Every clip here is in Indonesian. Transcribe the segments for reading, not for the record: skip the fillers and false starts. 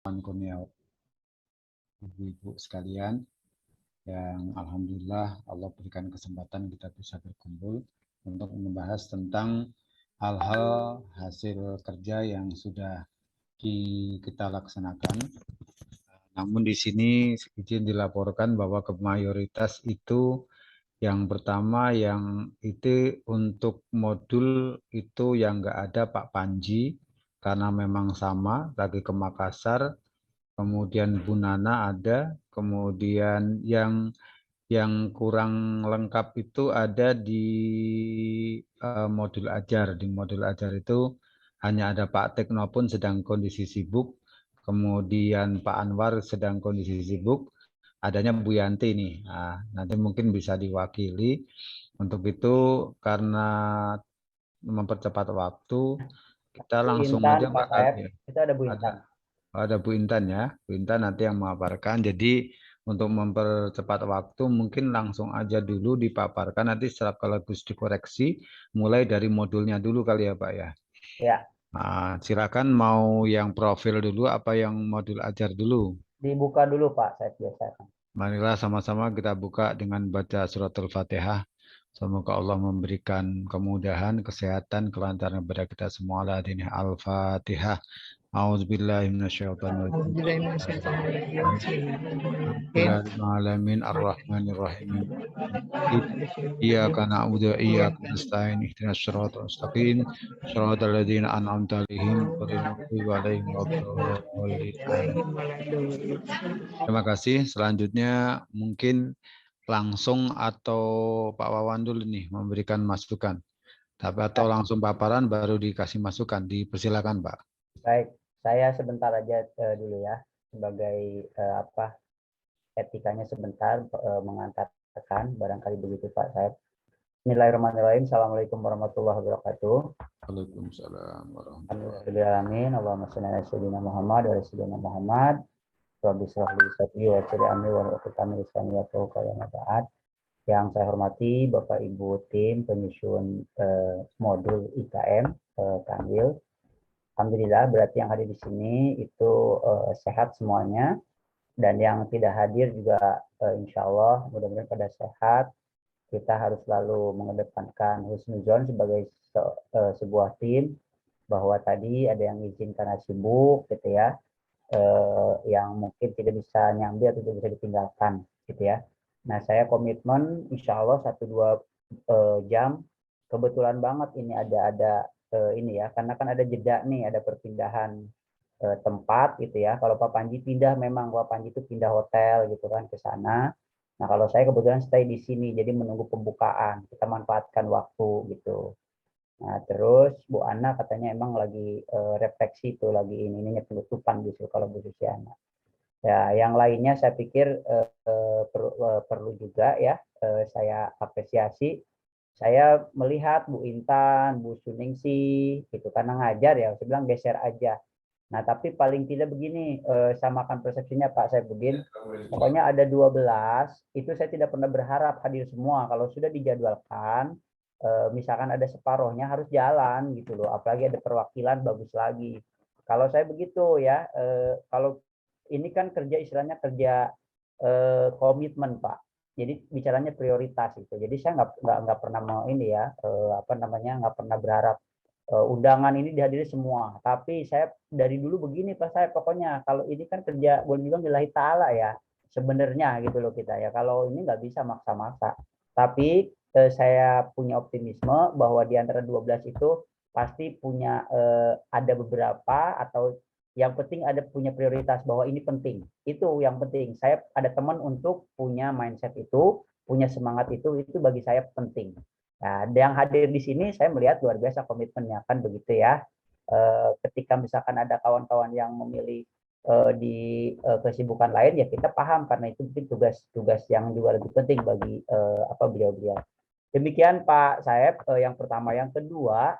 Kurniawan, ibu-ibu sekalian, yang alhamdulillah Allah berikan kesempatan kita bisa berkumpul untuk membahas tentang hal-hal hasil kerja yang sudah kita laksanakan. Namun di sini izin dilaporkan bahwa ke mayoritas itu yang pertama yang itu untuk modul itu yang enggak ada Pak Panji karena memang sama lagi ke Makassar. Kemudian Bu Nana ada, kemudian yang kurang lengkap itu ada di modul ajar. Di modul ajar itu hanya ada Pak Tekno pun sedang kondisi sibuk, kemudian Pak Anwar sedang kondisi sibuk, adanya Bu Yanti nih. Nah, nanti mungkin bisa diwakili. Untuk itu karena mempercepat waktu, kita Bu langsung Intan, aja Pak Pak Saib, ya. itu ada Bu Ada Intan. ada Bu Intan ya. Bu Intan nanti yang memaparkan. Jadi untuk mempercepat waktu mungkin langsung aja dulu dipaparkan nanti sekaligus dikoreksi mulai dari modulnya dulu kali ya Pak ya. Ya, Nah, silakan mau yang profil dulu apa yang modul ajar dulu. dibuka dulu Pak Saib biasanya. Marilah sama-sama kita buka dengan baca suratul Fatihah. Semoga Allah memberikan kemudahan, kesehatan, kelancaran kepada kita semua. Al-Fatihah. A'udzubillahi minasyaitonirrajim. Bismillahirrahmanirrahim. Ar-Rahmanirrahim. Iyyaka na'budu wa iyyaka nasta'in. Ihdinas shiratal mustaqim. Shiratal ladzina an'amta 'alaihim ghairil maghdubi 'alaihim waladdallin. Amin. Terima kasih. Selanjutnya mungkin langsung atau Pak Wawan dulu nih memberikan masukan. Tapi atau langsung paparan baru dikasih masukan. Dipersilakan Pak. Baik, saya sebentar aja dulu ya sebagai etikanya sebentar mengantarkan barangkali begitu Pak Saib. Bismillahirrahmanirrahim. Assalamualaikum warahmatullahi wabarakatuh. Waalaikumsalam warahmatullahi Alhamdulillahirrahmanirrahim. Allahumma shalli ala sayyidina Muhammad wa ala sayyidina Muhammad. Rabbi shrah li sadri wa yassir li amri wahlul 'uqdatam min lisani yafqahu qawli. Yang saya hormati Bapak Ibu tim penyusun modul IKM Kanwil. Alhamdulillah berarti yang hadir di sini itu sehat semuanya, dan yang tidak hadir juga insya Allah mudah-mudahan pada sehat. Kita harus selalu mengedepankan husnuzon sebagai sebuah tim, bahwa tadi ada yang izin karena sibuk gitu ya, yang mungkin tidak bisa nyambi atau tidak bisa ditinggalkan gitu ya. Nah, saya komitmen insya Allah 1-2 jam. Kebetulan banget ini ada ini ya, karena kan ada jeda nih, ada perpindahan tempat gitu ya. Kalau Pak Panji pindah, memang Pak Panji itu pindah hotel gitu kan ke sana. Nah, kalau saya kebetulan stay di sini, jadi menunggu pembukaan. Kita manfaatkan waktu gitu. Nah, terus Bu Ana katanya emang lagi refleksi itu, lagi ini penutupan gitu kalau Bu Susiana. Ya, yang lainnya saya pikir perlu juga ya saya apresiasi. Saya melihat Bu Intan, Bu Suningsi gitu karena ngajar ya, saya bilang geser aja. Nah, tapi paling tidak begini, samakan persepsinya Pak Saifuddin. Pokoknya ada 12, itu saya tidak pernah berharap hadir semua. Kalau sudah dijadwalkan, misalkan ada separohnya harus jalan gitu loh. Apalagi ada perwakilan, bagus lagi. Kalau saya begitu ya, kalau ini kan kerja istilahnya kerja komitmen Pak. Jadi bicaranya prioritas itu. Jadi saya nggak pernah mau ini ya, nggak pernah berharap undangan ini dihadiri semua. Tapi saya dari dulu begini Pak, saya pokoknya kalau ini kan kerja boleh bilang lillahi ta'ala ya sebenarnya gitu loh kita ya. Kalau ini nggak bisa maksa-maksa. Tapi saya punya optimisme bahwa di antara 12 itu pasti punya ada beberapa, atau yang penting ada punya prioritas bahwa ini penting. Itu yang penting. Saya ada teman untuk punya mindset itu, punya semangat itu bagi saya penting. Nah, yang hadir di sini saya melihat luar biasa komitmennya kan begitu ya. Ketika misalkan ada kawan-kawan yang memilih di kesibukan lain ya kita paham, karena itu mungkin tugas-tugas yang juga lebih penting bagi beliau-beliau. Demikian Pak Saeb yang pertama. Yang kedua,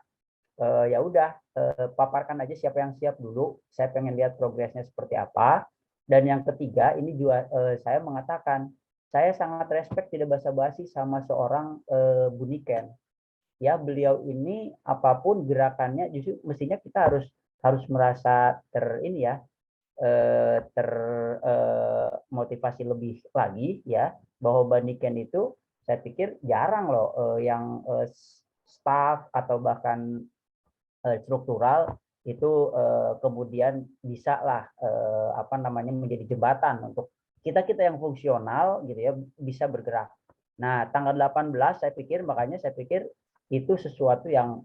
ya udah paparkan aja siapa yang siap dulu. Saya pengen lihat progresnya seperti apa. Dan yang ketiga ini juga saya mengatakan saya sangat respect tidak basa-basi sama seorang Bu Niken. Ya, beliau ini apapun gerakannya justru mestinya kita harus merasa ini ya, termotivasi lebih lagi ya, bahwa Baniken itu saya pikir jarang loh yang staff atau bahkan struktural itu kemudian bisa lah apa namanya menjadi jembatan untuk kita yang fungsional gitu ya bisa bergerak. Nah, tanggal 18 saya pikir, makanya saya pikir itu sesuatu yang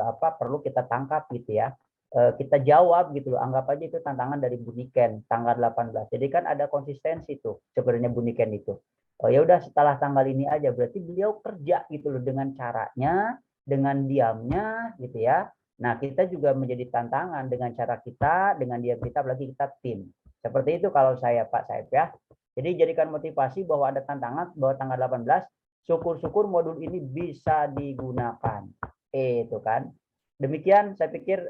apa perlu kita tangkap gitu ya. Kita jawab gitu loh, anggap aja itu tantangan dari Buniken tanggal 18. Jadi kan ada konsistensi tuh sebenarnya Buniken itu. Ya udah setelah tanggal ini aja berarti beliau kerja gitu loh dengan caranya, dengan diamnya gitu ya. Nah, kita juga menjadi tantangan dengan cara kita, dengan diam kita, apalagi kita tim. Seperti itu kalau saya Pak Saib ya. Jadi jadikan motivasi bahwa ada tantangan bahwa tanggal 18 syukur-syukur modul ini bisa digunakan. Itu kan. Demikian saya pikir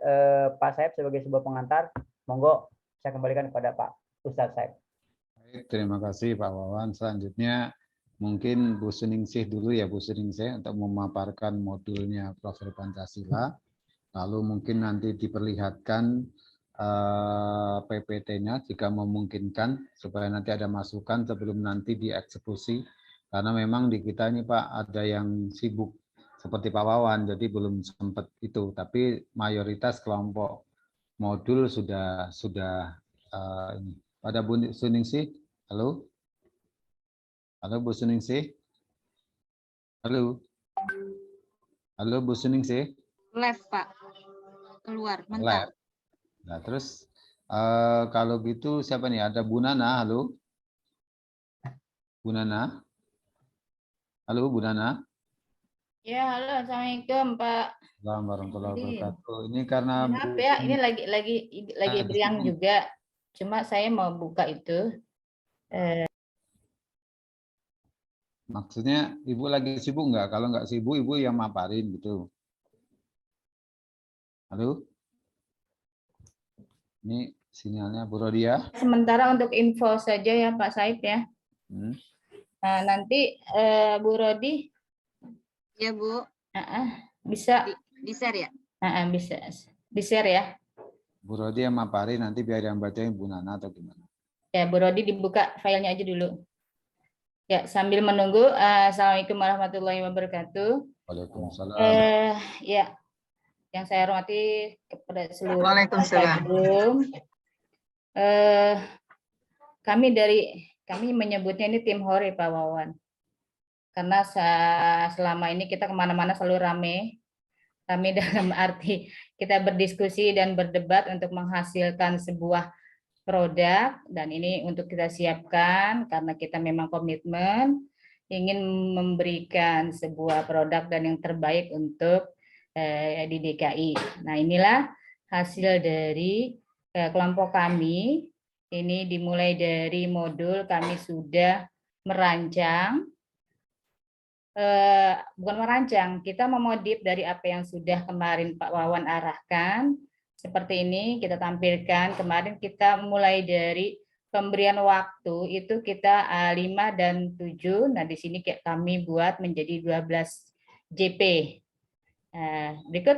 Pak Saib sebagai sebuah pengantar, monggo saya kembalikan kepada Pak Ustadz Saib. Baik, terima kasih Pak Wawan. Selanjutnya mungkin Bu Suningsih dulu ya Bu Suningsih untuk memaparkan modulnya Profil Pancasila. Lalu mungkin nanti diperlihatkan PPT-nya jika memungkinkan supaya nanti ada masukan sebelum nanti dieksekusi. Karena memang di kita ini Pak ada yang sibuk seperti Pak Wawan, jadi belum sempat itu. Tapi mayoritas kelompok modul sudah ini. Pada Bu Suningsih, halo, halo Bu Suningsih, halo, halo Bu Suningsih. Live Pak, keluar mental. Nah terus kalau gitu siapa nih? Ada Bu Nana, halo, Bu Nana, halo Bu Nana. Ya, halo, assalamualaikum Pak. Assalamualaikum warahmatullahi Udin. wabarakatuh. Ini karena Maaf ya, ini lagi beriang juga. Cuma saya mau buka itu. Maksudnya Ibu lagi sibuk nggak? Kalau nggak sibuk, Ibu yang maparin gitu. Halo? Ini sinyalnya Bu Rodia. Sementara untuk info saja ya Pak Said ya. Nah, nanti Bu Rodi. Ya Bu. Bisa. Di-share ya? Bisa. Di-share ya. Bu Rodi yang maparin, nanti biar yang bacain Bu Nana atau gimana? Ya, Bu Rodi dibuka filenya aja dulu. Ya, sambil menunggu. Assalamualaikum warahmatullahi wabarakatuh. Waalaikumsalam. Ya, yang saya hormati kepada seluruh Waalaikumsalam. Kami menyebutnya ini tim Hore Pak Wawan. Karena selama ini kita kemana-mana selalu rame dalam arti kita berdiskusi dan berdebat untuk menghasilkan sebuah produk, dan ini untuk kita siapkan karena kita memang komitmen ingin memberikan sebuah produk dan yang terbaik untuk di DKI. Nah, inilah hasil dari kelompok kami. Ini dimulai dari modul kami sudah merancang, bukan merancang, kita memodif dari apa yang sudah kemarin Pak Wawan arahkan. Seperti ini kita tampilkan. Kemarin kita mulai dari pemberian waktu itu kita 5 dan 7. Nah, di sini kami buat menjadi 12 JP. Berikut.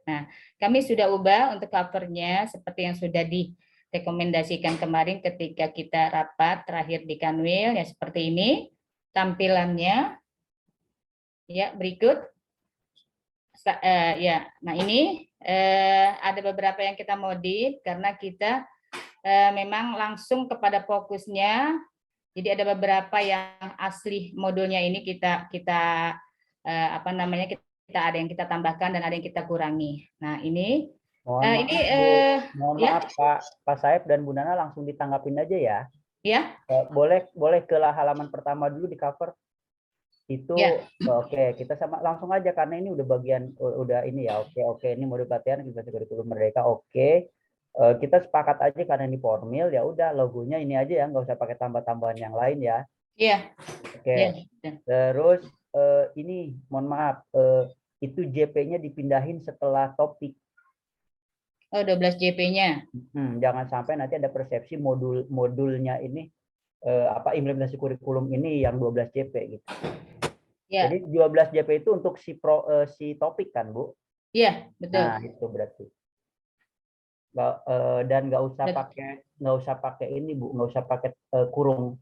Nah, kami sudah ubah untuk covernya seperti yang sudah direkomendasikan kemarin ketika kita rapat terakhir di Kanwil, ya seperti ini tampilannya. Ya, berikut. Ya, nah ini ada beberapa yang kita modif karena kita memang langsung kepada fokusnya. Jadi ada beberapa yang asli modulnya ini kita apa namanya, kita ada yang kita tambahkan dan ada yang kita kurangi. Nah, ini mohon maaf Pak Saib dan Bu Nana, langsung ditanggapin aja ya. Ya. Boleh ke halaman pertama dulu di cover. Itu ya. Oke, kita sama langsung aja karena ini udah bagian udah ini ya. Oke, ini modul pelatihan Inspirasi Kurikulum Merdeka. Oke. Kita sepakat aja karena ini formil, ya udah logonya ini aja ya, nggak usah pakai tambah-tambahan yang lain ya. Iya. Oke. Terus ini mohon maaf, itu JP-nya dipindahin setelah topik. Oh, 12 JP-nya. Jangan sampai nanti ada persepsi modulnya ini apa implementasi kurikulum ini yang 12 JP gitu. Ya. Jadi 12 JP itu untuk si topik kan, Bu? Iya, betul. Nah, itu berarti. Dan nggak usah pakai ini Bu, nggak usah pakai kurung.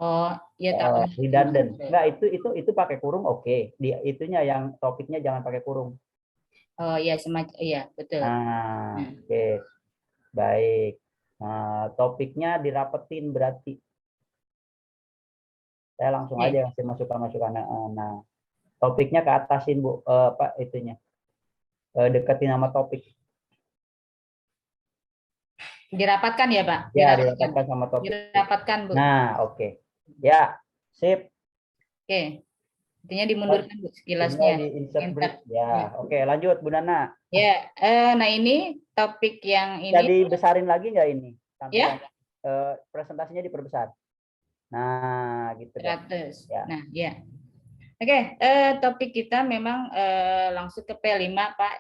Oh, ya tak. Redundant. Enggak, itu pakai kurung oke. Itunya yang topiknya jangan pakai kurung. Oh, ya semacam iya, betul. Oke. Baik. Nah, topiknya dirapetin berarti. Saya langsung aja kasih masukan-masukan. Nah, topiknya ke atasin Bu, apa itunya. Deketin nama topik. Dirapatkan ya, Pak? Ya, dirapatkan sama topik. Dirapatkan, Bu. Nah, oke. Ya, sip. Oke. Intinya dimundurkan Bu sekilasnya. Di insert break. Ya, oke, lanjut Bu Nana. Ya, nah ini topik yang ini. Jadi besarin lagi nggak ini? Sampai Ya. Presentasinya diperbesar. Nah, gitu deh. 100. Ya. Nah, ya. Oke, topik kita memang langsung ke P5 Pak,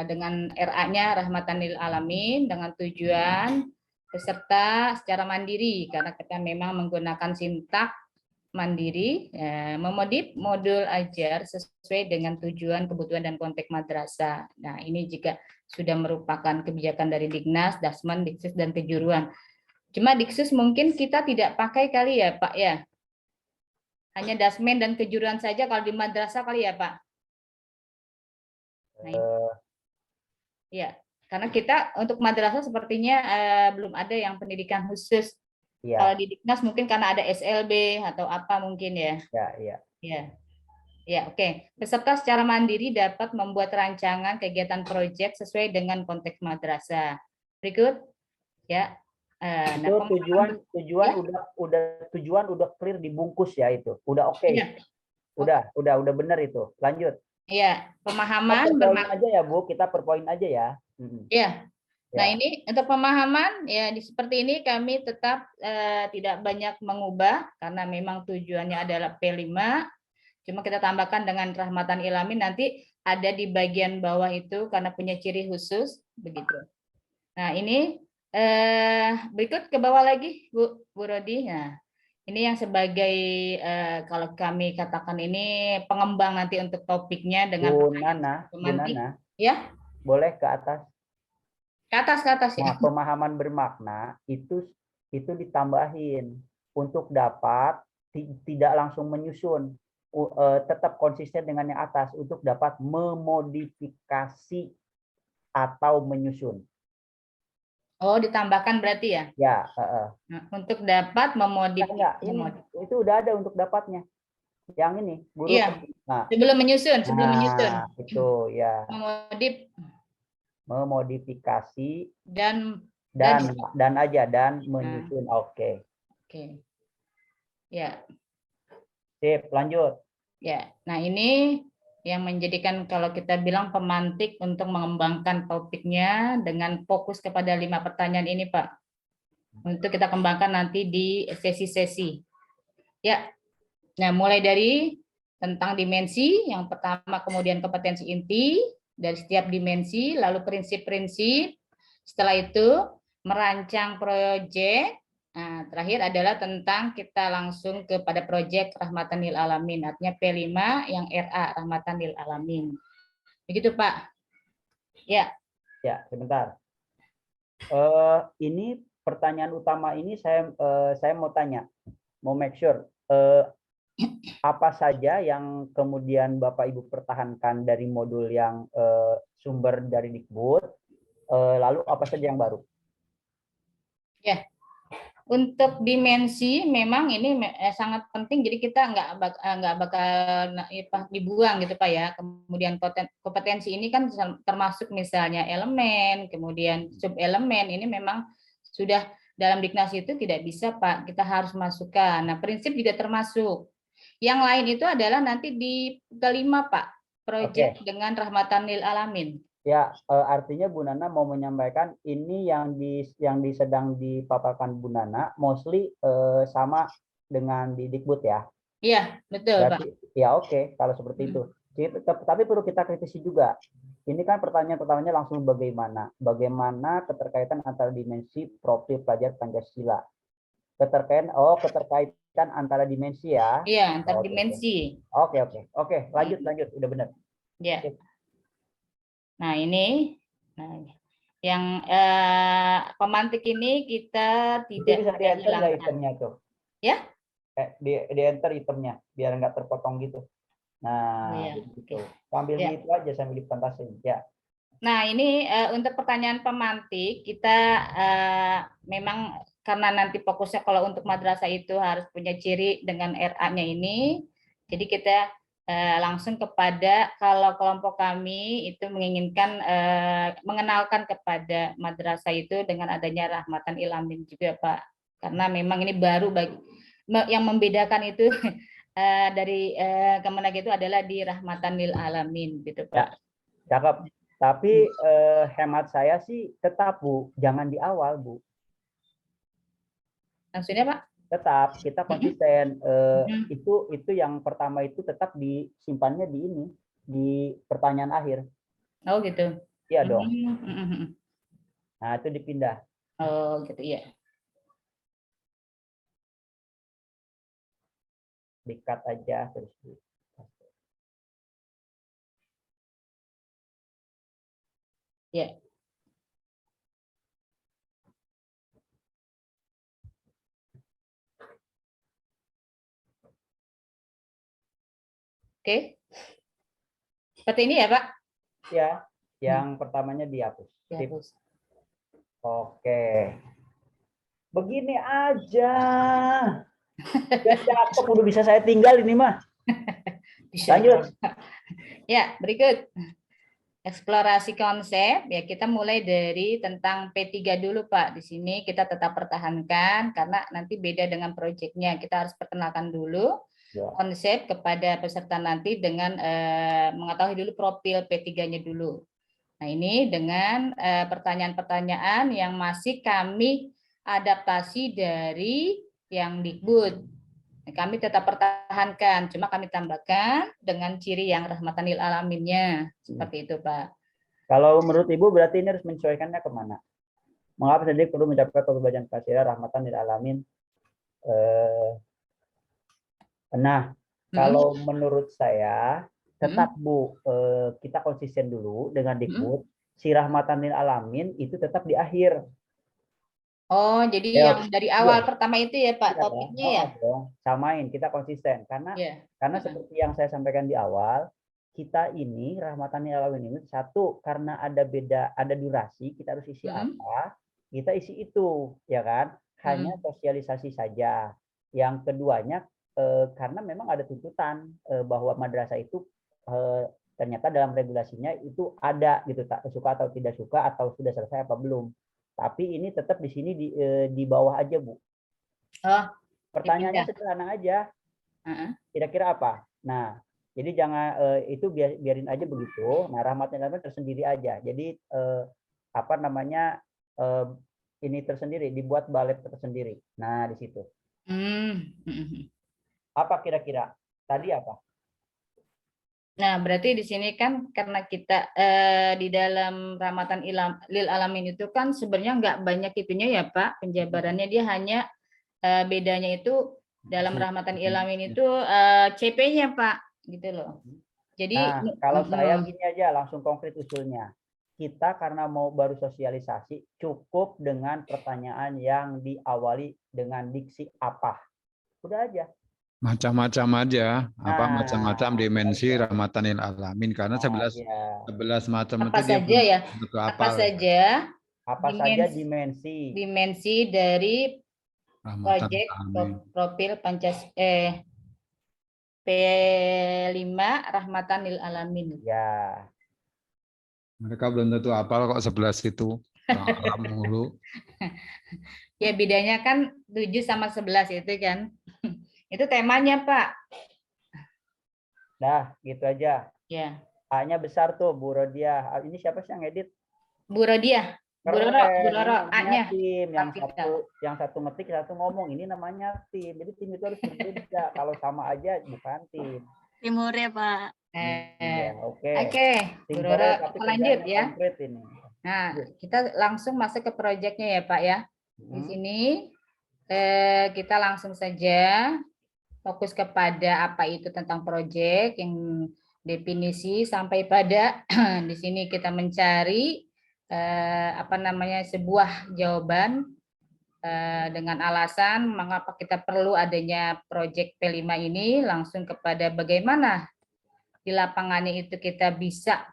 dengan RA-nya Rahmatan lil Alamin dengan tujuan peserta secara mandiri karena kita memang menggunakan sintak mandiri, memodif modul ajar sesuai dengan tujuan, kebutuhan dan konteks madrasah. Nah, ini juga sudah merupakan kebijakan dari Dignas, Dasman, Diksus dan kejuruan. Cuma Diksus mungkin kita tidak pakai kali ya Pak ya. Hanya dasmen dan kejuruan saja kalau di madrasah kali ya Pak. Nah, ya, karena kita untuk madrasah sepertinya belum ada yang pendidikan khusus. Ya. Kalau di Dignas mungkin karena ada SLB atau apa mungkin ya. Ya, oke. Peserta secara mandiri dapat membuat rancangan kegiatan proyek sesuai dengan konteks madrasah. Berikut, ya. Itu tujuan udah clear dibungkus ya itu. Udah oke. Ya. Udah benar itu. Lanjut. Iya, pemahaman poin aja ya Bu, kita per poin aja ya. Iya. Nah, ini untuk pemahaman ya seperti ini kami tetap tidak banyak mengubah karena memang tujuannya adalah P5. Cuma kita tambahkan dengan Rahmatan Ilamin nanti ada di bagian bawah itu karena punya ciri khusus begitu. Nah, ini berikut ke bawah lagi Bu Rodi. Nah, ini yang sebagai kalau kami katakan ini pengembang nanti untuk topiknya dengan Bu Nana, ya. Boleh ke atas. Ke atas ya. Nah, pemahaman bermakna itu ditambahin untuk dapat tidak langsung menyusun, tetap konsisten dengan yang atas untuk dapat memodifikasi atau menyusun. Oh, ditambahkan berarti ya? Ya. Nah, untuk dapat memodifikasi. Itu udah ada untuk dapatnya. Yang ini, guru. Iya. Nah, sebelum menyusun. Itu ya. Memodifikasi dan menyusun. Oke. Ya. Sip, lanjut. Ya. Nah, ini yang menjadikan kalau kita bilang pemantik untuk mengembangkan topiknya dengan fokus kepada 5 pertanyaan ini, Pak. Untuk kita kembangkan nanti di sesi-sesi. Ya. Nah, mulai dari tentang dimensi, yang pertama kemudian kompetensi inti dari setiap dimensi, lalu prinsip-prinsip. Setelah itu merancang proyek. Nah, terakhir adalah tentang kita langsung kepada proyek Rahmatan lil Alamin, artinya P5 yang RA Rahmatan lil Alamin. Begitu Pak. Ya. Ya, sebentar. Ini pertanyaan utama ini saya mau tanya, mau make sure apa saja yang kemudian Bapak Ibu pertahankan dari modul yang sumber dari Dikbud, lalu apa saja yang baru? Ya. Untuk dimensi memang ini sangat penting, jadi kita nggak bakal dibuang gitu Pak ya. Kemudian kompetensi ini kan termasuk misalnya elemen, kemudian subelemen, ini memang sudah dalam Diknas itu tidak bisa Pak, kita harus masukkan. Nah, prinsip juga termasuk. Yang lain itu adalah nanti di kelima Pak, proyek dengan Rahmatan lil Alamin. Ya, artinya Bu Nana mau menyampaikan ini yang sedang dipaparkan Bu Nana mostly sama dengan di Dikbud ya? Iya, betul Pak. Ya oke, kalau seperti itu. Tapi perlu kita kritisi juga. Ini kan pertanyaannya langsung bagaimana keterkaitan antara dimensi profil pelajar Pancasila. Keterkaitan antara dimensi ya? Iya, antar dimensi. Oke, lanjut, udah benar. Ya. Nah, ini Yang pemantik ini kita Itu tidak bisa di-enter nggak hilangkan. itemnya tuh? Ya? Di-enter itemnya biar nggak terpotong gitu. Nah, Iya, gitu. oke. Sambil Ya. gitu aja sambil dipentasin. Ya. Nah, ini untuk pertanyaan pemantik, kita memang karena nanti fokusnya kalau untuk madrasah itu harus punya ciri dengan RA-nya ini, jadi kita langsung kepada, kalau kelompok kami itu menginginkan mengenalkan kepada madrasah itu dengan adanya Rahmatan Ilamin juga, Pak. Karena memang ini baru bagi yang membedakan itu dari Kemenag itu adalah di Rahmatan Lil Alamin gitu, Pak. Cakep. Tapi hemat saya sih tetap Bu, jangan di awal Bu. Maksudnya Pak? Tetap kita konsisten. Mhm. Itu yang pertama itu tetap disimpannya di ini, di pertanyaan akhir. Oh gitu. Iya dong. Mhm. Nah, itu dipindah. Oh gitu ya. Di-cut aja terus. Ya. Oke. Seperti ini ya Pak? Ya, yang pertamanya dihapus. Sip. Dihapus. Oke. Begini aja. Ya cakep, udah bisa saya tinggal ini mah. Bisa. Lanjut. Ya, berikut. Eksplorasi konsep, ya kita mulai dari tentang P3 dulu Pak. Di sini kita tetap pertahankan karena nanti beda dengan proyeknya. Kita harus perkenalkan dulu Ya. konsep kepada peserta nanti dengan mengetahui dulu profil P3-nya dulu. Nah ini dengan pertanyaan-pertanyaan yang masih kami adaptasi dari yang Dikbud. Kami tetap pertahankan, cuma kami tambahkan dengan ciri yang rahmatan lil alaminnya. Seperti itu, Pak. Kalau menurut Ibu berarti ini harus menyesuaikannya kemana? Mengapa saja perlu mencapai kebebasan kasirah rahmatan lil alamin? Nah, kalau menurut saya tetap Bu, kita konsisten dulu dengan Dikbud. Si rahmatan lil alamin itu tetap di akhir. Oh, jadi Ya, yang dari awal pertama itu ya Pak, iya, topiknya ya? dong. Samain, kita konsisten. Karena seperti yang saya sampaikan di awal, kita ini rahmatan lil alamin ini satu karena ada durasi, kita harus isi apa, kita isi itu, ya kan? Hanya sosialisasi saja. Yang keduanya karena memang ada tuntutan bahwa madrasah itu ternyata dalam regulasinya itu ada gitu, tak suka atau tidak suka atau sudah selesai apa belum. Tapi ini tetap di sini di bawah aja Bu. Oh, pertanyaannya sederhana aja. Kira-kira apa? Nah, jadi jangan itu biarin aja begitu. Nah, rahmatnya tersendiri aja. Jadi apa namanya ini tersendiri, dibuat balet tersendiri. Nah, di situ. Apa kira-kira? Tadi apa? Nah, berarti di sini kan karena kita di dalam Rahmatan Lil Alamin itu kan sebenarnya nggak banyak itunya ya Pak, penjabarannya dia hanya bedanya itu dalam Rahmatan Lil Alamin itu CP-nya Pak, gitu loh. Jadi kalau saya gini aja langsung konkret usulnya. Kita karena mau baru sosialisasi cukup dengan pertanyaan yang diawali dengan diksi apa. Udah aja. Macam-macam aja, macam-macam dimensi rahmatan lil alamin karena 11 macam apa itu dia saja ya? Apa saja dimensi dari proyek profil P5 rahmatan lil alamin. Ya. Mereka belum tentu hafal kok 11 itu. Alam mulu. Ya bedanya kan 7 sama 11 itu kan. Itu temanya, Pak. Dah, gitu aja. Ya. A-nya besar tuh, Bu Rodia. Ini siapa sih yang edit? Bu Rodia. Bu Roro A-nya. Tim yang satu ngetik, satu ngomong. Ini namanya tim. Jadi tim itu harus berbeda. Kalau sama aja bukan tim. Tim Hore, Pak. Oke. Bu Roro, lanjut ya. Ini. Nah, kita langsung masuk ke proyeknya ya, Pak ya. Di sini kita langsung saja fokus kepada apa itu tentang proyek yang definisi sampai pada di sini kita mencari sebuah jawaban dengan alasan mengapa kita perlu adanya proyek P5 ini, langsung kepada bagaimana di lapangannya itu kita bisa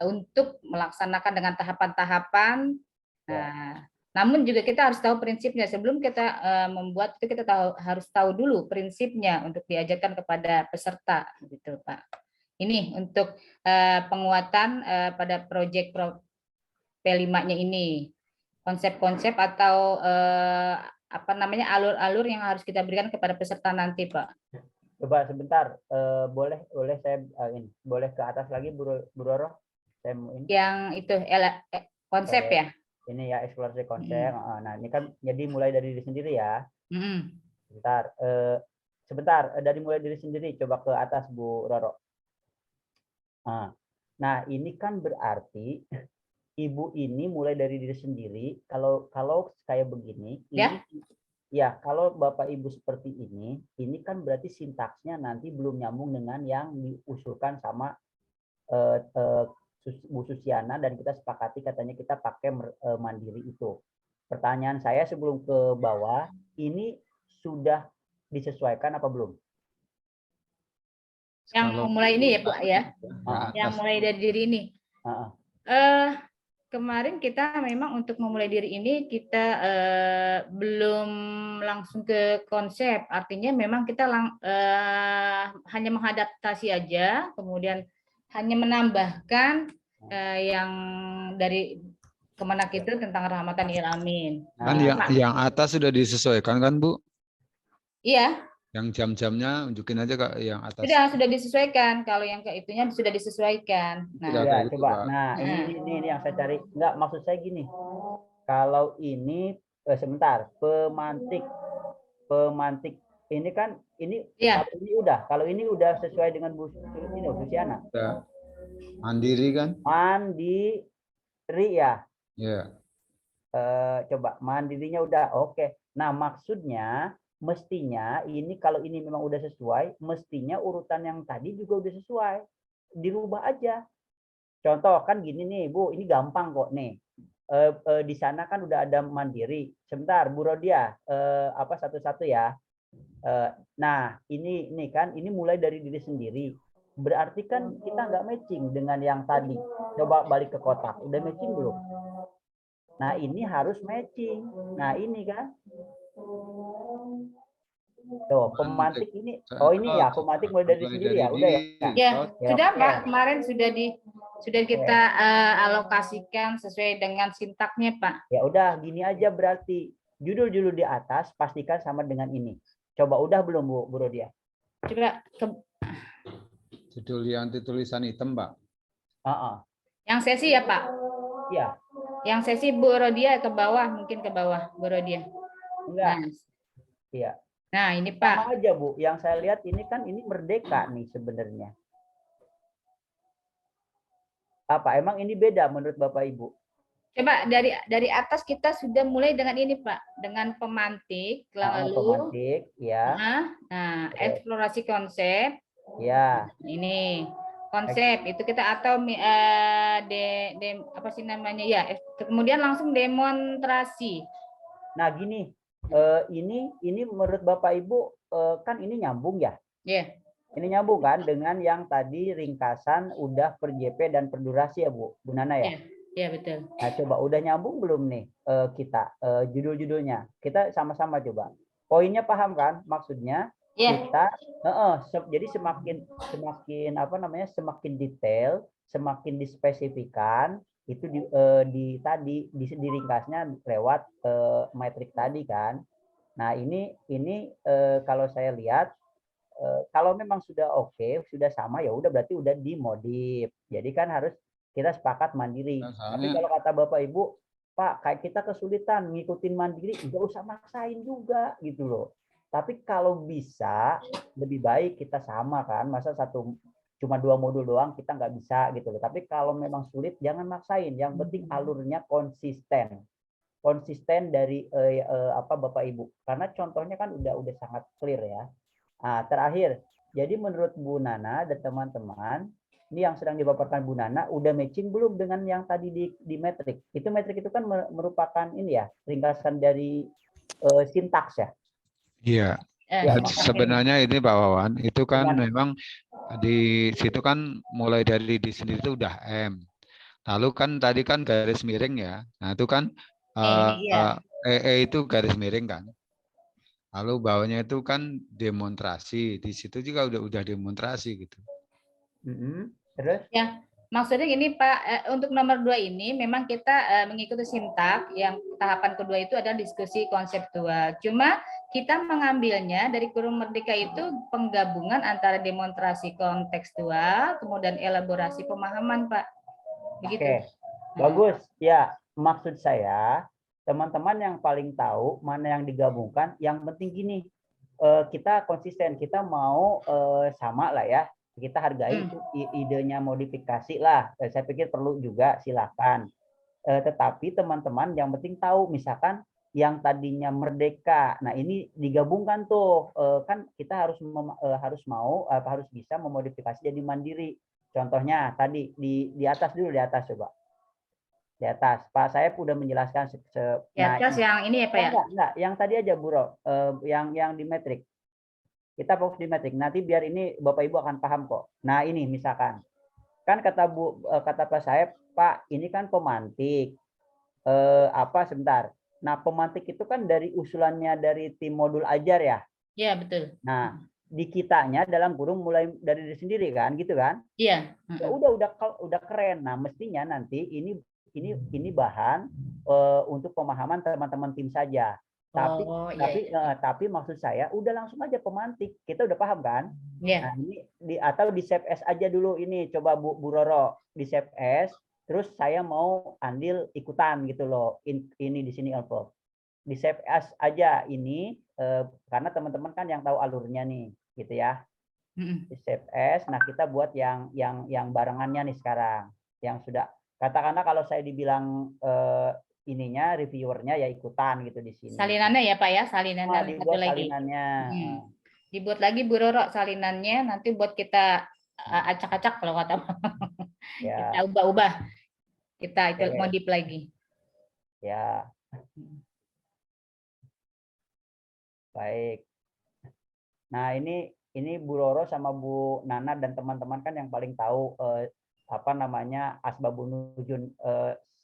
untuk melaksanakan dengan tahapan-tahapan. Nah, namun juga kita harus tahu prinsipnya. Sebelum kita membuat itu, kita harus tahu dulu prinsipnya untuk diajarkan kepada peserta, gitu Pak. Ini untuk penguatan pada proyek P5-nya ini. Konsep-konsep atau alur-alur yang harus kita berikan kepada peserta nanti, Pak. Coba sebentar, boleh saya boleh ke atas lagi, Bu Roro? Saya mau ini. Yang itu konsep ya. Ini ya, eksplorasi konsep. Nah, ini kan jadi mulai dari diri sendiri ya. Sebentar, dari mulai diri sendiri, coba ke atas Bu Roro. Nah, ini kan berarti Ibu ini mulai dari diri sendiri. Kalau kayak begini, Ya. Ya, kalau Bapak Ibu seperti ini kan berarti sintaksnya nanti belum nyambung dengan yang diusulkan sama Bu Susiana, dan kita sepakati katanya kita pakai mandiri itu. Pertanyaan saya sebelum ke bawah, ini sudah disesuaikan apa belum? Yang mulai ini ya, Pak ya. Yang mulai dari diri ini. Kemarin kita memang untuk memulai diri ini kita belum langsung ke konsep, artinya memang kita hanya mengadaptasi aja, kemudian hanya menambahkan yang dari Kemenak itu tentang rahmatan lil alamin. Kan yang atas sudah disesuaikan kan Bu? Iya. Yang jam-jamnya unjukin aja Kak yang atas. Sudah disesuaikan. Kalau yang ke itunya sudah disesuaikan. Nah, ya, coba. Nah, ini yang saya cari. Enggak, maksud saya gini. Kalau ini sebentar, pemantik ini kan ini ya. Kalau ini udah sesuai dengan Bu Susiana. Mandiri kan? Mandiri ya. Iya. Coba mandirinya udah oke. Nah, maksudnya mestinya ini kalau ini memang udah sesuai, mestinya urutan yang tadi juga udah sesuai. Dirubah aja. Contoh kan gini nih, Bu, ini gampang kok nih. Di sana kan udah ada mandiri. Sebentar, Bu Rodia, satu-satu ya. Nah, ini kan ini mulai dari diri sendiri. Berarti kan kita nggak matching dengan yang tadi. Coba balik ke kotak. Udah matching belum? Nah, ini harus matching. Nah, ini kan. Tuh, pemantik ini. Oh, ini ya, pemantik mulai dari sendiri ya. Udah ya. Ya, sudah Pak. Kemarin sudah kita alokasikan sesuai dengan sintaknya, Pak. Ya udah, gini aja berarti. Judul-judul di atas pastikan sama dengan ini. Coba udah belum Bu Rodia? Coba judul yang tulisan hitam, Pak. Yang sesi ya, Pak? Iya. Yang sesi Bu Rodia ke bawah, mungkin ke bawah Bu Rodia. Enggak. Iya. Nah, ini Pak. Sama aja Bu, yang saya lihat ini kan ini merdeka nih sebenarnya. Apa emang ini beda menurut Bapak Ibu? Coba dari atas kita sudah mulai dengan ini Pak, dengan pemantik, lalu pemantik, ya. Nah, eksplorasi konsep. Ya. Ini konsep itu kita atau apa sih namanya ya, kemudian langsung demonstrasi. Nah, gini. Ini menurut Bapak Ibu kan ini nyambung ya? Iya. Ini nyambung kan dengan yang tadi ringkasan udah per JP dan per durasi ya Bu Nana ya? Iya betul. Nah, coba udah nyambung belum nih kita judul-judulnya? Kita sama-sama coba. Poinnya paham kan? Maksudnya kita jadi semakin semakin detail, semakin dispesifikan itu di ringkasnya lewat metrik tadi kan. Nah, ini kalau saya lihat kalau memang sudah oke, sudah sama ya udah berarti udah dimodif. Jadi kan harus kita sepakat mandiri. Tapi kalau kata Bapak Ibu, Pak, kayak kita kesulitan ngikutin mandiri, nggak usah maksain juga gitu loh. Tapi kalau bisa lebih baik kita sama kan, masa cuma 2 modul doang kita nggak bisa gitu loh. Tapi kalau memang sulit jangan maksain. Yang penting alurnya konsisten. Konsisten dari Bapak Ibu. Karena contohnya kan udah sangat clear ya. Nah, terakhir, jadi menurut Bu Nana dan teman-teman, Ini yang sedang dipaparkan Bu Nana, udah matching belum dengan yang tadi di metrik? Itu metrik itu kan merupakan ini ya, ringkasan dari sintaks ya. Iya. Ya, Dan sebenarnya ini Pak Wawan, itu kan Gimana? memang di situ kan mulai dari di sendiri itu udah M. Lalu kan tadi kan garis miring ya. Nah, itu kan Ini iya. itu garis miring kan. Lalu bawahnya itu kan demonstrasi. Di situ juga udah demonstrasi gitu. Terus? Ya, maksudnya gini Pak, untuk nomor 2 ini memang kita mengikuti sintak, yang tahapan kedua itu adalah diskusi konseptual. Cuma kita mengambilnya dari kurung merdeka itu penggabungan antara demonstrasi kontekstual, kemudian elaborasi pemahaman Pak. Begitu. Oke, bagus. Ya, maksud saya teman-teman yang paling tahu mana yang digabungkan. Yang penting gini, kita konsisten, kita mau sama lah ya. Kita hargai itu idenya modifikasi lah. Saya pikir perlu juga, silakan. Tetapi teman-teman yang penting tahu, misalkan yang tadinya merdeka, nah ini digabungkan tuh, kan kita harus bisa memodifikasi jadi mandiri. Contohnya tadi di atas dulu, di atas coba. Di atas. Pak saya udah menjelaskan Di atas yang ini ya Pak ya? Enggak, yang tadi aja Bu Ro, yang di metrik. Kita fokus di metrik. Nanti biar ini Bapak Ibu akan paham kok. Nah, ini misalkan kan kata Pak saya, Pak, ini kan pemantik. Sebentar. Nah, pemantik itu kan dari usulannya dari tim modul ajar ya. Iya, betul. Nah, di kitanya dalam kurung mulai dari diri sendiri kan, gitu kan? Iya. Ya udah keren. Nah, mestinya nanti ini bahan untuk pemahaman teman-teman tim saja. Tapi maksud saya udah langsung aja pemantik. Kita udah paham kan? Iya. Nah, ini atau di save as aja dulu ini, coba Bu Roro di save as, terus saya mau andil ikutan gitu loh. Ini di sini envelope. Di save as aja ini karena teman-teman kan yang tahu alurnya nih, gitu ya. Di save as. Nah, kita buat yang barengannya nih sekarang. Yang sudah katakanlah kalau saya dibilang ininya reviewernya ya ikutan gitu di sini. Salinannya ya Pak ya, salinannya satu Dibuat lagi. salinannya. Dibuat lagi Bu Roro salinannya, nanti buat kita acak-acak kalau kata Ya. kita ubah-ubah, kita itu modif lagi. Ya. Baik. Nah, ini Bu Roro sama Bu Nana dan teman-teman kan yang paling tahu asbabun nuzul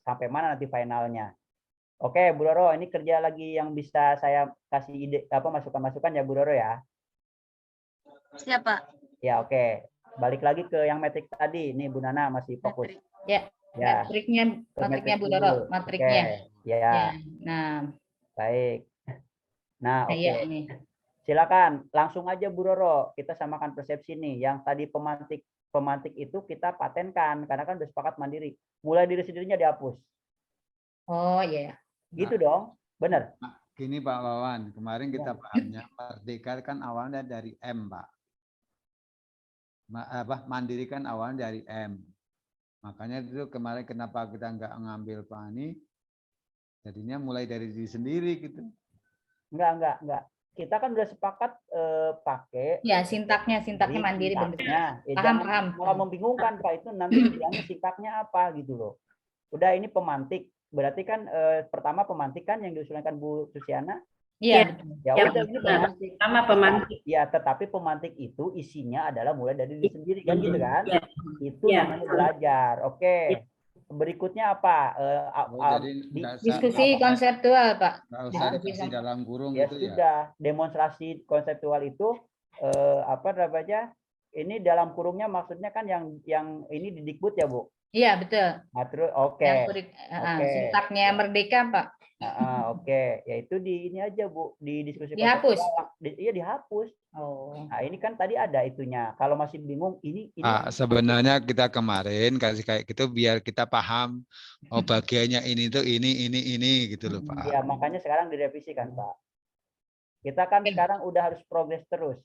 sampai mana nanti finalnya. Oke, Bu Roro, ini kerja lagi yang bisa saya kasih ide masukan-masukan ya Bu Roro ya. Siapa? Ya, oke. Balik lagi ke yang metrik tadi. Ini Bu Nana masih fokus. Ya. Matriknya Bu Roro, matriknya. Ya. Nah. Baik. Nah, oke. Ya, ini. Silakan langsung aja Bu Roro, kita samakan persepsi nih. Yang tadi pemantik itu kita patenkan karena kan udah sepakat mandiri. Mulai diri sendirinya dihapus. Oh iya. Gitu dong, benar. Gini Pak Wawan, kemarin kita pahamnya merdeka kan awalnya dari M Pak. Mandiri kan awalnya dari M. Makanya itu kemarin kenapa kita nggak ngambil Pani, jadinya mulai dari diri sendiri gitu. Enggak. Kita kan udah sepakat pakai ya sintaknya mandiri bentuknya. Paham. Malah membingungkan Pak, itu nanti bilangnya sintaknya apa gitu loh. Udah ini pemantik, berarti kan pertama pemantik kan yang diusulkan Bu Susiana. Iya. Ya udah ini pemantik. Sama pemantik. Ya, tetapi pemantik itu isinya adalah mulai dari diri sendiri kan gitu kan? Ya. Itu namanya belajar. Oke. Berikutnya apa? Diskusi konseptual, Pak. Nggak usah diskusi dalam kurung ya gitu sudah. Demonstrasi konseptual itu ini dalam kurungnya maksudnya kan yang ini di Dikbud ya, Bu? Iya, betul. Nah, terus oke. Sintaknya merdeka, Pak. Oke. Ya itu di ini aja, Bu, di diskusi dihapus. Iya, dihapus. Oh. Nah, ini kan tadi ada itunya. Kalau masih bingung, ini sebenarnya kita kemarin kasih kayak gitu biar kita paham bagiannya ini tuh ini gitu loh Pak. Ya, makanya sekarang direvisi kan, Pak. Kita kan sekarang udah harus progres terus.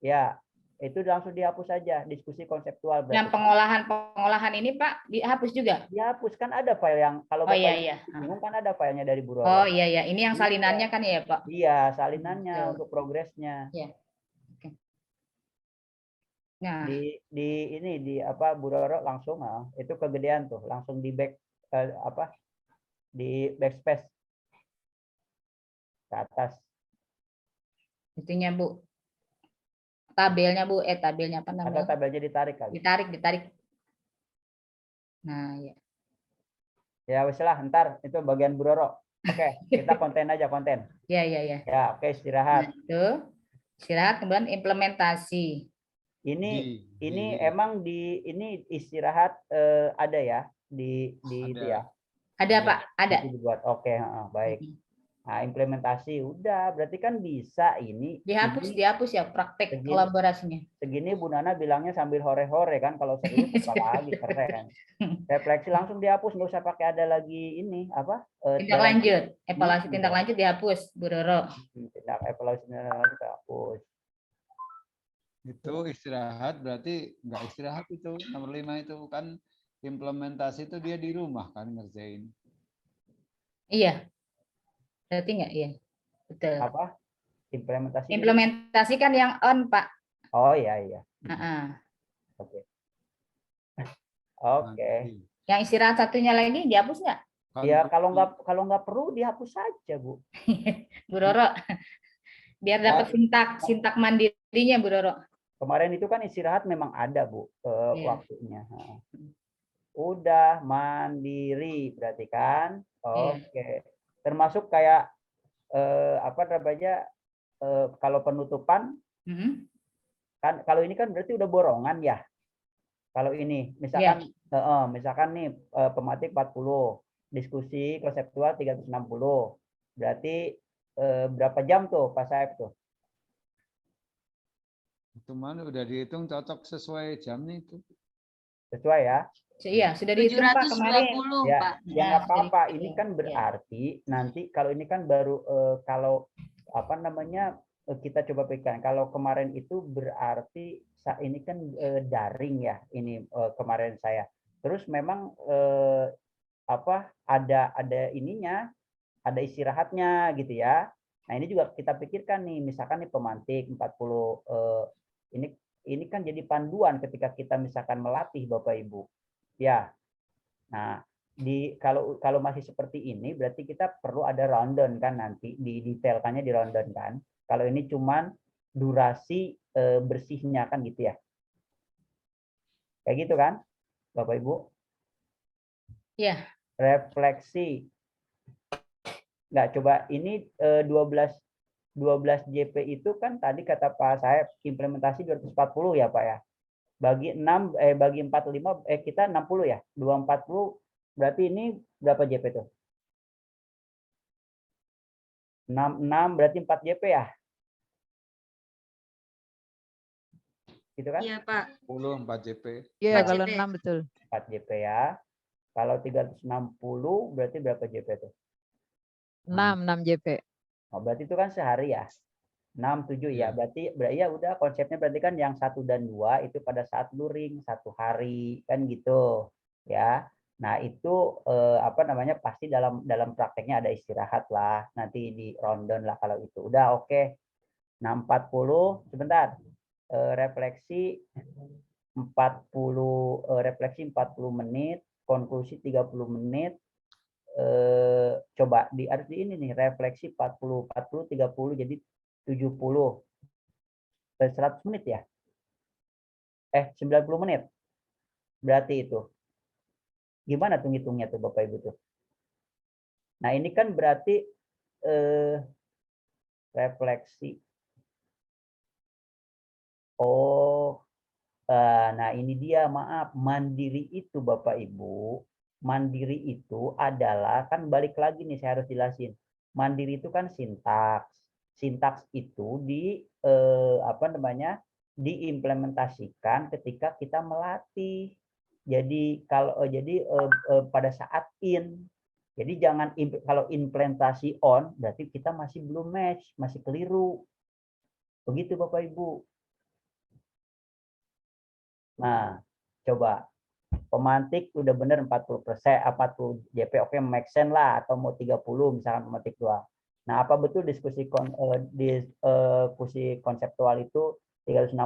Ya, itu langsung dihapus saja diskusi konseptual. Yang pengolahan ini Pak dihapus juga? Dihapus, kan ada file yang kalau Bapak bingung kan ada filenya dari Bu Roro. Oh iya, ini yang salinannya kan ya Pak? Iya, salinannya untuk progresnya. Iya. Nah, di apa Bu Roro langsung itu kegedean tuh, langsung di back apa di backspace ke atas. itunya Bu. Tabelnya Bu, tabelnya apa Atau namanya? tabelnya ditarik kali. Ditarik. Nah, ya. Ya wis lah, ntar itu bagian Bu Roro. Oke, kita konten aja konten. Ya. Ya, oke Nah, istirahat. itu istirahat kemudian implementasi. Ini emang ini istirahat ada ya di itu Ada. ya. Ada Pak, ada. Itu dibuat. Oke, baik. Nah, implementasi udah berarti kan bisa ini Dihapus ya praktek kolaborasinya. segini Bu Nana bilangnya sambil hore-hore kan, kalau serius apalagi keren. Refleksi langsung dihapus, nggak usah pakai ada lagi ini apa Tindak lanjut, evaluasi tindak dong. lanjut dihapus, Bu Roro. Tindak evaluasi tindak lanjut dihapus. Itu istirahat berarti nggak istirahat itu nomor 5 itu kan implementasi itu dia di rumah kan ngerjain. Iya, berarti nggak iya, betul. Apa implementasi? Implementasi kan yang on Pak. Oh iya. Oke. Oke. Yang istirahat satunya lagi dihapus nggak? Ya kalau nggak perlu dihapus saja Bu. Bu Roro, biar dapat sintak mandirinya Bu Roro. Kemarin itu kan istirahat memang ada Bu waktunya. Udah mandiri berarti kan. Oke. Termasuk kayak apa namanya kalau penutupan kan, kalau ini kan berarti udah borongan ya. Kalau ini misalkan misalkan nih pematik 40, diskusi konseptual 360. Berarti berapa jam tuh Pak Saib tuh? Itu mana udah dihitung cocok sesuai jamnya itu. Sesuai ya? Iya, sudah dihitung Pak kemarin. Ya, ya nggak apa-apa. Ini kan berarti nanti kalau ini kan baru kalau apa namanya kita coba pikirkan. Kalau kemarin itu berarti ini kan daring ya. Ini kemarin saya. Terus memang apa ada ininya, ada istirahatnya gitu ya. Nah ini juga kita pikirkan nih, misalkan nih pemantik 40 ini kan jadi panduan ketika kita misalkan melatih Bapak Ibu. Ya. Nah, kalau masih seperti ini berarti kita perlu ada rundown kan, nanti didetailkannya di rundown kan. Kalau ini cuman durasi bersihnya kan gitu ya. Kayak gitu kan, Bapak Ibu? Iya. Refleksi. Nggak, coba ini 12 JP itu kan tadi kata Pak Saeb implementasi 240 ya Pak ya. Bagi 6 bagi 45 kita 60 ya. 240 berarti ini berapa JP tuh? 6 berarti 4 JP ya? Gitu kan? Iya, Pak. 10 4 JP. Iya, kalau 6 betul. 4 JP ya. Kalau 360 berarti berapa JP tuh? 6 JP. Oh, berarti itu kan sehari ya. 6, 7 ya. Berarti ya udah konsepnya berarti kan yang 1 dan 2 itu pada saat luring 1 hari kan gitu ya. Nah, itu apa namanya pasti dalam prakteknya ada istirahat lah. Nanti di rundown lah kalau itu. Udah oke. Nah, 40 sebentar. Refleksi 40 menit, konklusi 30 menit. Coba harus di ini nih, refleksi 40 30 jadi 70 100 menit ya. 90 menit. Berarti itu. Gimana tuh ngitungnya tuh Bapak Ibu tuh? Nah, ini kan berarti refleksi. Oh, nah ini dia, maaf, mandiri itu Bapak Ibu, mandiri itu adalah, kan balik lagi nih saya harus jelasin. Mandiri itu kan sintaks. Sintaks itu apa namanya? Diimplementasikan ketika kita melatih. Jadi kalau pada saat jadi jangan kalau implementasi on berarti kita masih belum match, masih keliru. Begitu Bapak Ibu. Nah, coba pemantik udah bener 40%, 40 JP oke, make sense lah, atau mau 30 misalkan pemantik 2. Nah, apa betul diskusi konseptual itu 360.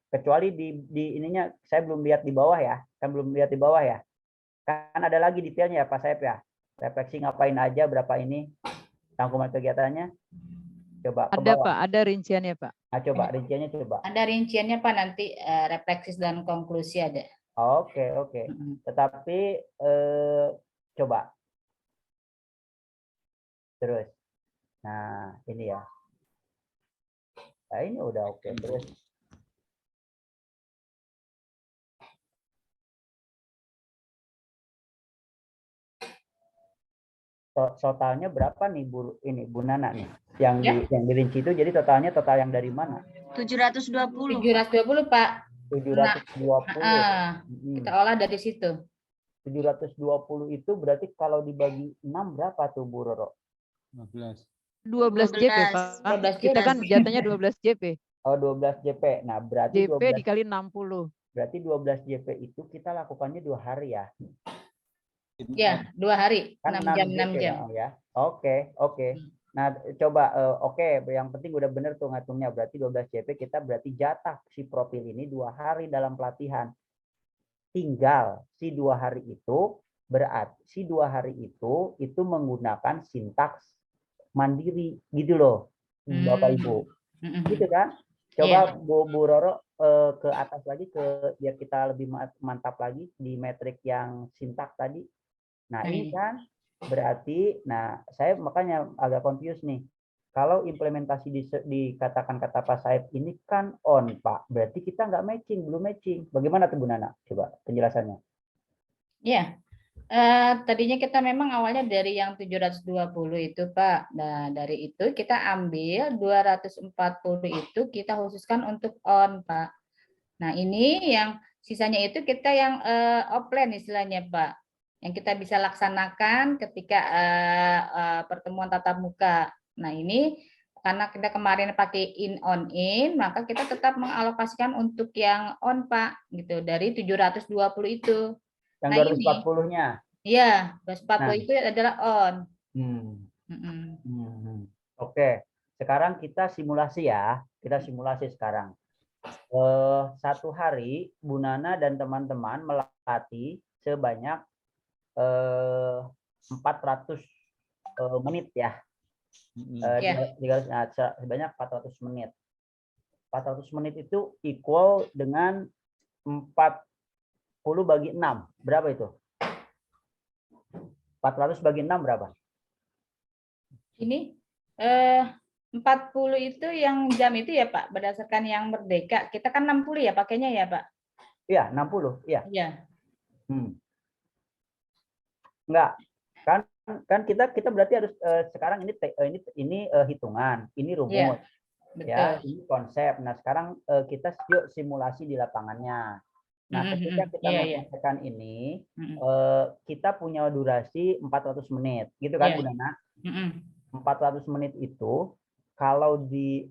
Kecuali di ininya saya belum lihat di bawah ya. Kan belum lihat di bawah ya. Kan ada lagi detailnya ya Pak Saib ya. Refleksi ngapain aja, berapa ini rangkuman kegiatannya. Coba ke Ada bawah. Pak, ada rinciannya Pak. Nah, coba rinciannya coba. Ada rinciannya Pak, nanti refleksi dan konklusi ada. Oke, oke. Tetapi coba terus. Nah, ini ya. Nah, ini udah oke. Terus totalnya berapa nih Bu Nana nih? Yang dirinci itu jadi totalnya total yang dari mana? 720. 720 Pak. 720. Kita olah dari situ. 720 itu berarti kalau dibagi 6 berapa tuh Bu Roro? 15. 12 JP Pak. 12 Kita JP. kan jatahnya 12 JP. Oh, 12 JP. Nah, berarti JP 12 dikali 60. berarti 12 JP itu kita lakukannya 2 hari ya. Ya, 2 hari, Kan 6 jam, 6 JP jam. ya. Oke, oke. Nah, coba oke, yang penting udah bener tuh ngitungnya. Berarti 12 JP kita berarti jatah si profil ini 2 hari dalam pelatihan. Tinggal si 2 hari itu berarti si 2 hari itu menggunakan sintaks mandiri gitu loh, Bapak Ibu. Gitu kan? Coba Bu Roro ke atas lagi ke biar kita lebih mantap lagi di metrik yang sintaks tadi. Nah, ini kan berarti, nah saya makanya agak confused nih. Kalau implementasi dikatakan kata Pak Saib ini kan on, Pak. Berarti kita nggak matching, belum matching. Bagaimana tuh Bu Nana? Coba penjelasannya. Ya, tadinya kita memang awalnya dari yang 720 itu Pak. Nah, dari itu kita ambil 240 itu kita khususkan untuk on Pak. Nah, ini yang sisanya itu kita yang offline istilahnya Pak. Yang kita bisa laksanakan ketika pertemuan tatap muka. Nah, ini karena kita kemarin pakai in on in, maka kita tetap mengalokasikan untuk yang on Pak, gitu, dari 720 itu. Yang Nah, 240-nya. Iya, 240 itu adalah on. Oke, sekarang kita simulasi ya. Kita simulasi sekarang. 1 hari Bu Nana dan teman-teman melatih sebanyak 400 menit ya. Sebanyak 400 menit. 400 menit itu equal dengan 40 bagi 6. Berapa itu? 400 bagi 6 berapa? Ini 40 itu yang jam itu ya Pak, berdasarkan yang merdeka. Kita kan 60 ya pakainya ya Pak? Iya, 60. Iya. Iya. Enggak. Kan kita berarti harus sekarang ini hitungan, ini rumus. Betul. Ya, ini konsep. Nah, sekarang kita yuk simulasi di lapangannya. Nah, ketika kita mempraktekkan ini, kita punya durasi 400 menit. Gitu kan, Bu Nana? 400 menit itu kalau di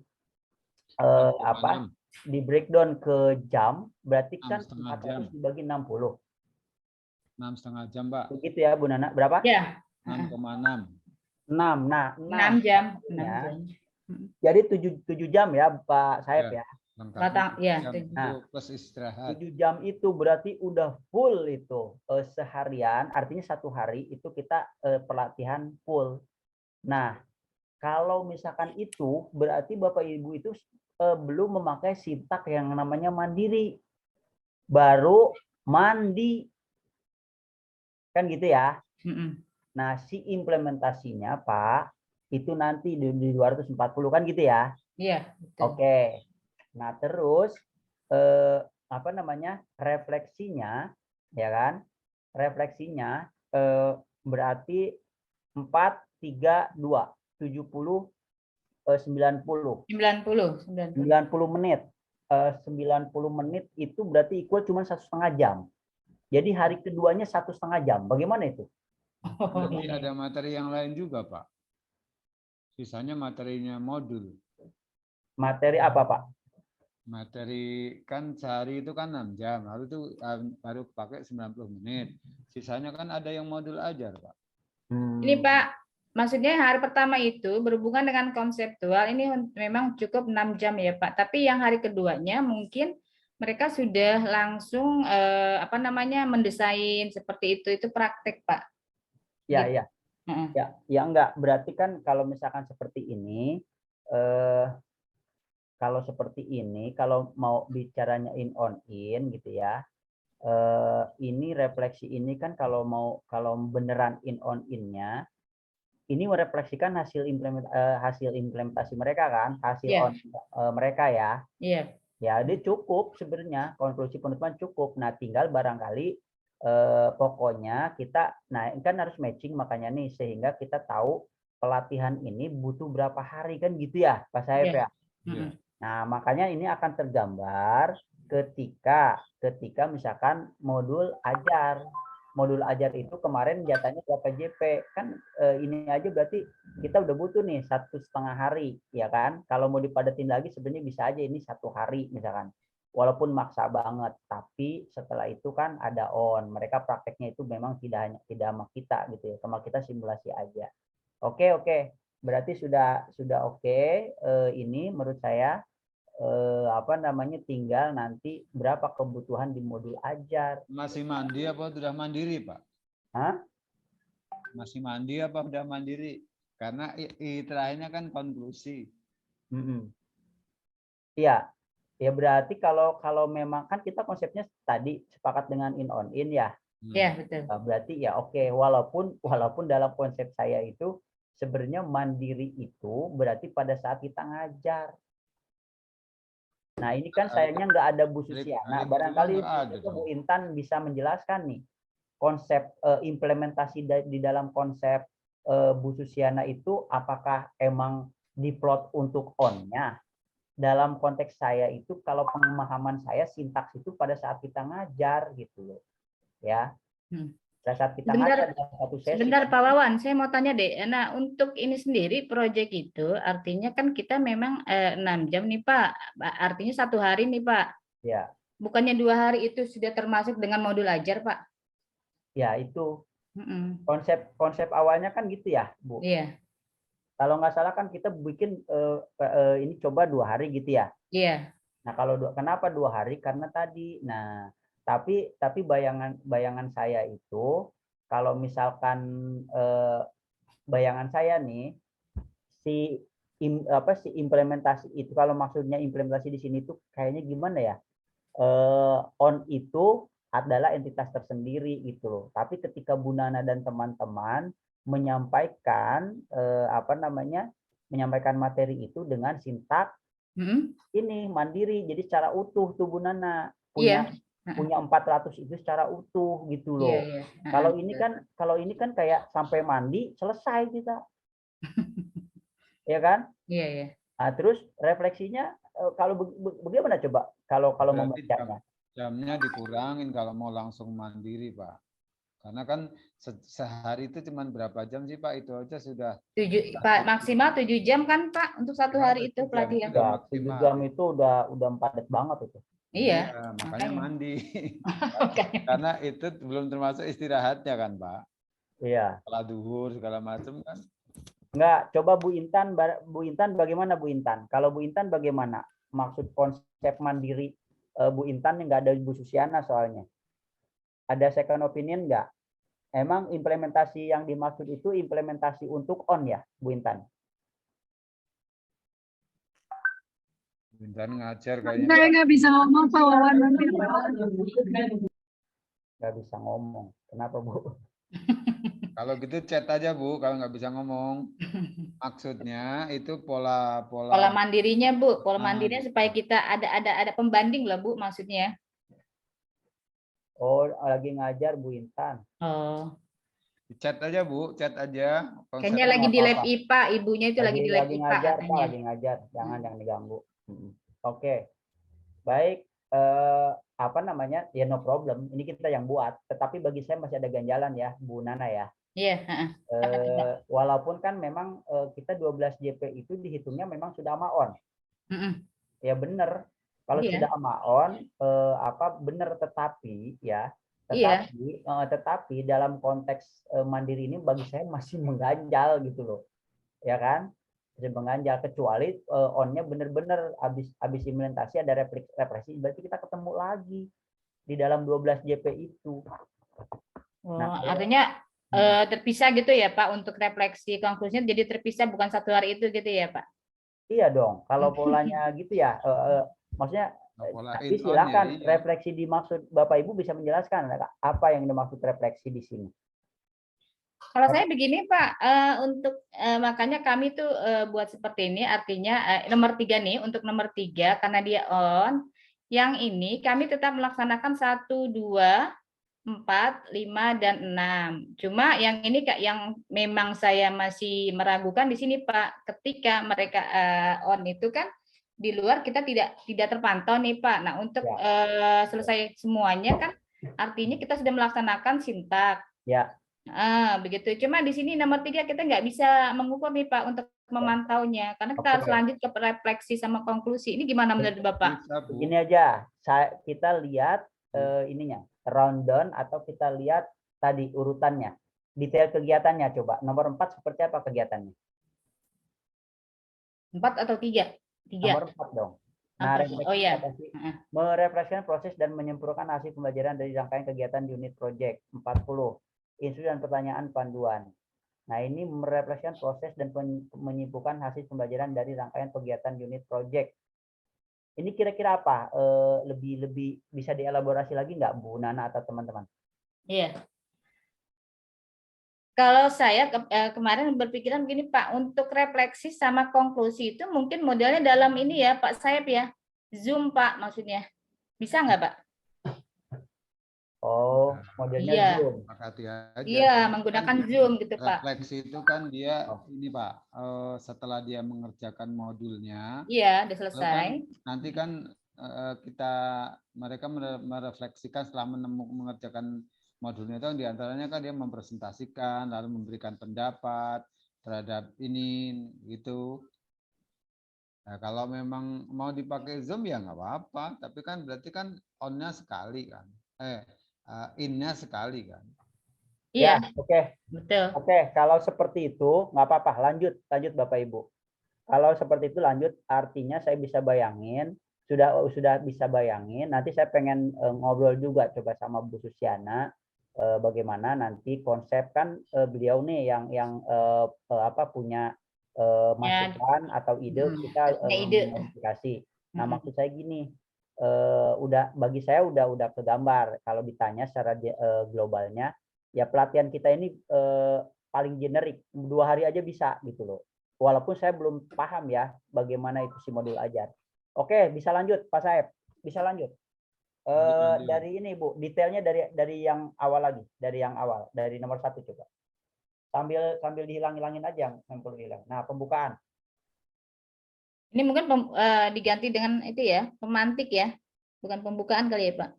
di breakdown ke jam, berarti kan 400 dibagi 60. 6,5 jam, Pak. Begitu ya, Bu Nana? Berapa? Ya. 6. 6,6. Nah, 6 jam. 6 ya. jam. Jadi 7 jam ya, Pak Saib ya. Plus istirahat. 7 jam itu berarti udah full itu seharian, artinya 1 hari itu kita pelatihan full. Nah, kalau misalkan itu berarti Bapak Ibu itu belum memakai sintak yang namanya mandiri. Baru mandi. Kan gitu ya. Nah, si implementasinya Pak, itu nanti di 240 kan gitu ya. Iya. Oke. Nah, terus refleksinya ya kan? Refleksinya berarti 4, 3, 2, 70, 90. 90 menit. 90 menit itu berarti equal cuma 1,5 jam. Jadi hari keduanya 1,5 jam. Bagaimana itu? Tapi ada materi yang lain juga, Pak. Sisanya materinya modul. Materi apa, Pak? Materi kan sehari itu kan 6 jam, lalu itu baru pakai 90 menit. Sisanya kan ada yang modul ajar, Pak. Ini Pak, maksudnya hari pertama itu berhubungan dengan konseptual ini memang cukup 6 jam ya Pak. Tapi yang hari keduanya mungkin mereka sudah langsung apa namanya mendesain seperti itu praktek Pak. Ya, Gitu. ya. Ya enggak. Berarti kan kalau misalkan seperti ini, kalau mau bicaranya in on in gitu ya, ini refleksi ini kan kalau beneran in on in-nya, ini merefleksikan hasil implementasi mereka kan, hasil Iya. on mereka ya. Iya. Ya, dia cukup sebenarnya, konklusi penutupan cukup. Nah, tinggal barangkali pokoknya kita, nah ini kan harus matching makanya nih, sehingga kita tahu pelatihan ini butuh berapa hari kan gitu ya, Pak Saif Iya. ya. Nah, makanya ini akan tergambar ketika misalkan modul ajar. Modul ajar itu kemarin jatahnya berapa JP? Kan ini aja berarti kita udah butuh nih 1,5 hari, ya kan? Kalau mau dipadatin lagi sebenarnya bisa aja ini 1 hari misalkan. Walaupun maksa banget, tapi setelah itu kan ada on. Mereka prakteknya itu memang tidak sama kita gitu ya. Sama kita simulasi aja. Oke. Berarti sudah oke. Ini menurut saya apa namanya, tinggal nanti berapa kebutuhan di modul ajar. Masih mandi apa sudah mandiri, Pak? Hah? Masih mandi apa sudah mandiri? Karena terakhirnya kan konklusi. Iya. Ya berarti kalau memang kan kita konsepnya tadi sepakat dengan in on in ya. Iya, betul. Berarti ya oke, walaupun dalam konsep saya itu sebenarnya mandiri itu berarti pada saat kita ngajar. Nah, ini kan sayangnya nggak ada Bu Susiana. Barangkali Bu Intan bisa menjelaskan nih konsep implementasi di dalam konsep Bu Susiana itu apakah emang diplot untuk on-nya. Dalam konteks saya itu kalau pemahaman saya sintaks itu pada saat kita ngajar gitu loh. Ya. Pada saat kita ngajar dalam satu sesi. Sebentar Pak Wawan, saya mau tanya deh. Nah, untuk ini sendiri proyek itu artinya kan kita memang 6 jam nih Pak. Artinya 1 hari nih Pak. Ya. Bukannya 2 hari itu sudah termasuk dengan modul ajar Pak? Ya, itu. Konsep awalnya kan gitu ya, Bu. Iya. Kalau nggak salah kan kita bikin ini coba 2 hari gitu ya. Iya. Nah, kenapa 2 hari? Karena tadi. Nah, tapi bayangan saya itu kalau misalkan bayangan saya nih si implementasi itu, kalau maksudnya implementasi di sini tuh kayaknya gimana ya? On itu adalah entitas tersendiri gitu loh. Tapi ketika Bu Nana dan teman-teman menyampaikan menyampaikan materi itu dengan sintak ini mandiri, jadi secara utuh tuh Bu Nana punya 400 itu secara utuh gitu loh. Kalau ini kan kayak sampai mandi selesai kita. Ya kan? Iya. Nah, terus refleksinya kalau bagaimana coba kalau membacanya? Jamnya dikurangin kalau mau langsung mandiri, Pak. Karena kan sehari itu cuma berapa jam sih, Pak? Itu aja sudah 7 Pak, maksimal 7 jam kan Pak untuk 1 hari itu pelatihan. 7 jam itu udah padat banget itu. Iya, makanya mandi. Karena itu belum termasuk istirahatnya kan, Pak. Iya. Setelah duhur segala macam kan. Enggak, coba Bu Intan bagaimana Bu Intan? Kalau Bu Intan bagaimana? Maksud konsep mandiri Bu Intan yang nggak ada Bu Susiana soalnya. Ada second opinion nggak? Emang implementasi yang dimaksud itu implementasi untuk on ya, Bu Intan? Bu Intan ngajar kayaknya. Saya nggak bisa ngomong, Pak Wawan. Nggak bisa ngomong. Kenapa, Bu? Kalau gitu chat aja Bu, kalau nggak bisa ngomong. Maksudnya itu pola mandirinya Bu, pola mandirinya supaya kita ada pembanding lah Bu maksudnya. Oh, lagi ngajar Bu Intan. Oh. Chat aja Bu, chat aja. Kayaknya lagi di lab IPA, ibunya itu lagi di lab IPA ngajar, katanya. lagi ngajar, jangan diganggu. Oke. Baik, ya no problem. Ini kita yang buat, tetapi bagi saya masih ada ganjalan ya, Bu Nana ya. Iya, walaupun kan memang kita 12 JP itu dihitungnya memang sudah sama on. Ya benar. Kalau sudah sama on benar, tetapi ya Iya. Tetapi dalam konteks mandiri ini bagi saya masih mengganjal gitu loh, ya kan? Masih mengganjal, kecuali on-nya benar-benar habis implementasi ada represi, berarti kita ketemu lagi di dalam 12 JP itu. Nah, Artinya terpisah gitu ya Pak, untuk refleksi konklusinya jadi terpisah, bukan satu hari itu gitu ya Pak? iya dong, kalau polanya gitu ya, maksudnya Pola tapi in on ya, silakan iya. refleksi dimaksud Bapak Ibu bisa menjelaskan apa yang dimaksud refleksi di sini. Kalau saya begini Pak, untuk makanya kami tuh buat seperti ini, artinya nomor 3 nih, untuk nomor 3 karena dia on, yang ini kami tetap melaksanakan 1, 2, 4, 5, dan 6. Cuma yang ini Kak, yang memang saya masih meragukan di sini Pak, ketika mereka on itu kan di luar kita tidak terpantau nih Pak. Nah, untuk selesai semuanya kan artinya kita sudah melaksanakan sintak. Ya. Begitu. Cuma di sini nomor 3 kita nggak bisa mengukur nih Pak untuk memantaunya, karena kita harus lanjut ke refleksi sama konklusi. Ini gimana menurut Bapak? Bisa, Bu. Begini aja, kita lihat ininya, rundown atau kita lihat tadi urutannya, detail kegiatannya coba. Nomor 4 seperti apa kegiatannya? 4 atau 3? 3. Nomor 4 dong. Nah, Oh iya. Merefleksikan proses dan menyempurnakan hasil pembelajaran dari rangkaian kegiatan unit project 40. Isu dan pertanyaan panduan. Nah, ini merefleksikan proses dan menyimpulkan hasil pembelajaran dari rangkaian kegiatan unit project. Ini kira-kira apa? Lebih bisa dielaborasi lagi nggak, Bu Nana atau teman-teman? Iya. Kalau saya kemarin berpikiran begini Pak, untuk refleksi sama konklusi itu mungkin modelnya dalam ini ya Pak Saib ya, Zoom Pak maksudnya. Bisa nggak Pak? Oh, modelnya Iya. Zoom. Hati aja. Iya, menggunakan Zoom gitu Pak. Refleksi itu kan dia ini Pak, setelah dia mengerjakan modulnya, Iya, udah kan selesai. nanti kan mereka merefleksikan setelah mengerjakan modulnya itu, diantaranya kan dia mempresentasikan, lalu memberikan pendapat terhadap ini gitu. Nah, kalau memang mau dipakai Zoom ya nggak apa-apa, tapi kan berarti kan on-nya sekali kan, in-nya sekali kan. Iya. Ya, oke. Betul. Oke, kalau seperti itu nggak apa-apa, lanjut Bapak Ibu. Kalau seperti itu lanjut, artinya saya bisa bayangin, sudah bisa bayangin. Nanti saya pengen ngobrol juga coba sama Bu Susiana, bagaimana nanti konsep kan beliau nih yang punya masukan atau ide, kita modifikasi. Nah, maksud saya gini, bagi saya udah kegambar. Kalau ditanya secara globalnya, ya pelatihan kita ini paling generik, 2 hari aja bisa gitu loh. Walaupun saya belum paham ya bagaimana itu si modul ajar. Oke, bisa lanjut Pak Saib, bisa lanjut. Dari ini Bu, detailnya dari yang awal lagi, dari nomor 1 coba. Sambil dihilang-hilangin aja yang perlu hilang. Nah, pembukaan. Ini mungkin diganti dengan itu ya, pemantik ya, bukan pembukaan kali ya Pak.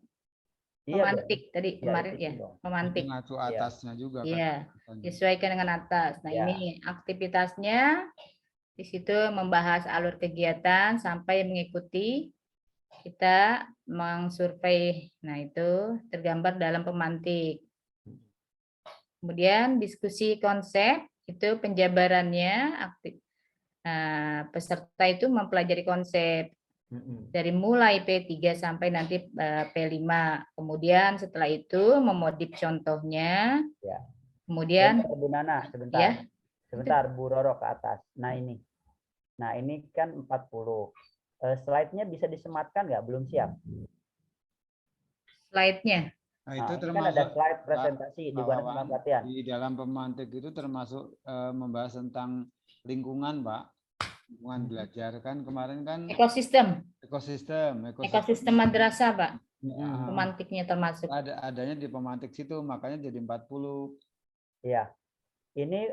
Pemantik tadi kemarin ya, pemantik. Mengacu atasnya juga kan. Iya, disesuaikan dengan atas. Nah, ini aktivitasnya di situ membahas alur kegiatan sampai mengikuti kita mengsurvei. Nah, itu tergambar dalam pemantik. Kemudian diskusi konsep itu penjabarannya peserta itu mempelajari konsep dari mulai P3 sampai nanti P5. Kemudian setelah itu memodif contohnya. Ya. Kemudian Bu Nana, sebentar. Ya. Sebentar Bu Roro ke atas. Nah, ini kan 40. Slide-nya bisa disematkan nggak? Belum siap. Slide-nya. Nah, itu kan termasuk ada slide presentasi di pelatihan. Di dalam pemantik itu termasuk membahas tentang lingkungan, Pak. Lingkungan belajar kan kemarin kan Ekosistem madrasah, Pak. Pemantiknya termasuk. Adanya di pemantik situ, makanya jadi 40. Iya. Ini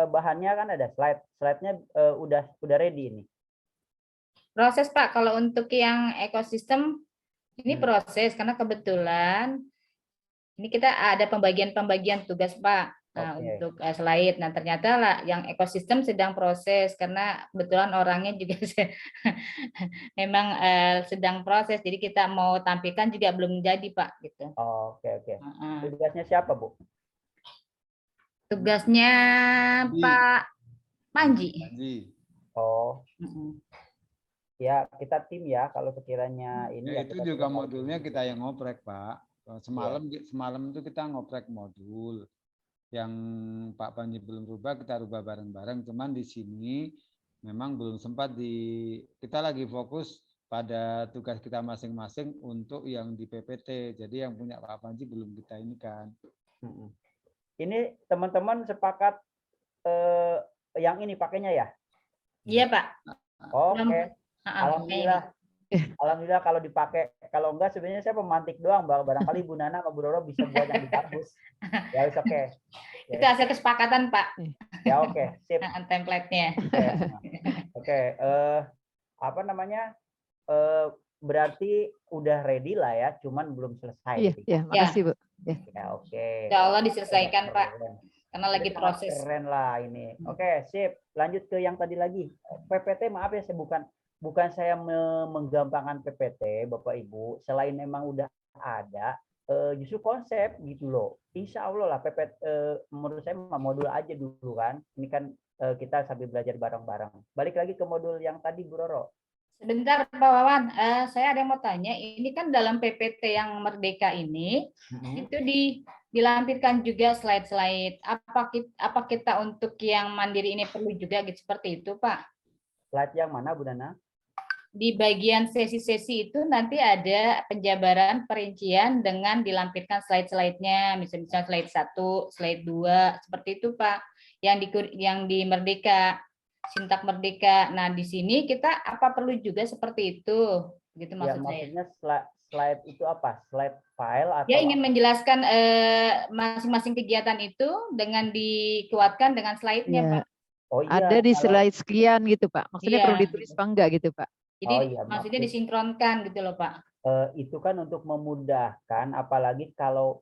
bahannya kan ada slide-nya udah ready ini. Proses Pak, kalau untuk yang ekosistem ini proses karena kebetulan ini kita ada pembagian tugas Pak. Oke. untuk slide. Nah, ternyata lah yang ekosistem sedang proses karena kebetulan orangnya juga memang sedang proses. Jadi kita mau tampilkan juga belum jadi, Pak, gitu. Oke, oke. Heeh. Tugasnya siapa, Bu? Tugasnya Pak Panji. Panji. Oh, Heeh. ya kita tim ya kalau sekiranya ini Ya, ya itu kita juga coba modulnya kali. kita yang ngoprek, Pak. Semalam itu kita ngoprek modul yang Pak Panji belum rubah, kita rubah bareng-bareng. Cuman di sini memang belum sempat kita lagi fokus pada tugas kita masing-masing untuk yang di PPT. Jadi yang punya Pak Panji belum kita ini kan. Mm-mm. Ini teman-teman sepakat yang ini pakainya ya? Iya, Pak. Oke. Heeh, Alhamdulillah. Alhamdulillah kalau dipakai. Kalau enggak sebenarnya saya pemantik doang, barangkali Bu Nana sama Bu Roro bisa buat yang dihapus. Ya wis oke. Itu hasil kesepakatan, Pak. Ya oke, sip. Template-nya. Oke, apa namanya? Berarti udah ready lah ya, cuman belum selesai. Iya, iya, makasih Bu. Ya oke. Insya Allah diselesaikan, Pak. Keren. Karena lagi Sangat proses. Keren lah ini. Oke, sip. Lanjut ke yang tadi lagi. PPT, maaf ya, saya bukan saya menggampangkan PPT, Bapak Ibu. Selain memang udah ada, justru konsep gitu loh. Insya Allah lah PPT, menurut saya modul aja dulu kan. Ini kan kita sambil belajar bareng-bareng. Balik lagi ke modul yang tadi, Bu Roro. Sebentar, Pak Wawan. Saya ada yang mau tanya. Ini kan dalam PPT yang Merdeka ini, itu dilampirkan juga slide-slide. Apa kita untuk yang mandiri ini perlu juga gitu seperti itu, Pak? Slide yang mana, Bu Nana? Di bagian sesi-sesi itu nanti ada penjabaran perincian dengan dilampirkan slide-slide-nya, misalnya slide 1, slide 2, seperti itu, Pak. Yang di Merdeka, Sintak Merdeka. Nah, di sini kita apa perlu juga seperti itu? Gitu Ya, maksud saya. maksudnya slide itu apa? Slide file atau Dia ingin menjelaskan masing-masing kegiatan itu dengan dikuatkan dengan slide-nya, Ya, Pak. Oh iya, ada di kalau slide sekian gitu Pak. Maksudnya Iya. perlu ditulis apa enggak gitu Pak? Jadi Oh iya, maksudnya maksud- disinkronkan gitu loh, Pak. itu kan untuk memudahkan, apalagi kalau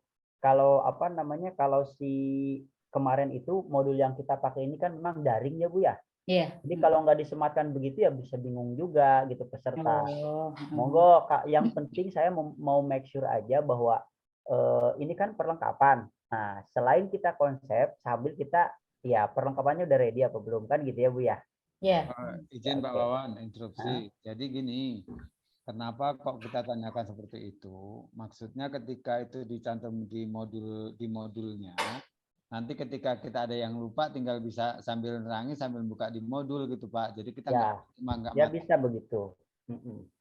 apa namanya, kalau si kemarin itu modul yang kita pakai ini kan memang daring ya Bu ya. Iya. Jadi kalau nggak disematkan begitu ya bisa bingung juga gitu peserta. Oh. Monggo Kak, yang penting saya mau make sure aja bahwa ini kan perlengkapan. Nah, selain kita konsep, sambil kita ya perlengkapannya udah ready apa belum kan gitu ya Bu ya. Iya. Izin Pak Oke. Wawan, interupsi. Jadi gini, kenapa kok kita tanyakan seperti itu? Maksudnya ketika itu dicantum di modulnya, nanti ketika kita ada yang lupa tinggal bisa sambil nerangin sambil buka di modul gitu Pak. Jadi kita Ya, nggak ya bisa begitu.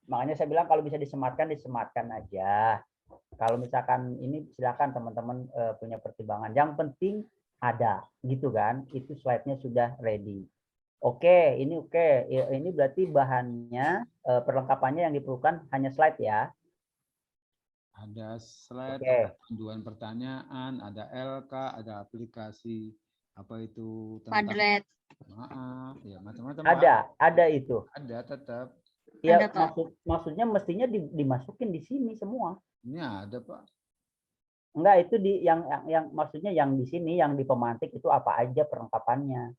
Makanya saya bilang kalau bisa disematkan aja. Kalau misalkan ini silakan teman-teman punya pertimbangan. Yang penting ada gitu kan. Itu slide-nya sudah ready. Oke, ini oke. Ini berarti bahannya perlengkapannya yang diperlukan hanya slide ya. ada slide, Oke. ada panduan pertanyaan, ada LK, ada aplikasi apa itu tentang Padlet. maaf, ya macam-macam. Ada itu. Ada tetap. Ya, Ada, Pak. maksudnya mestinya dimasukin di sini semua. Ini ada Pak. Enggak, itu di yang maksudnya yang di sini yang di pemantik itu apa aja perlengkapannya.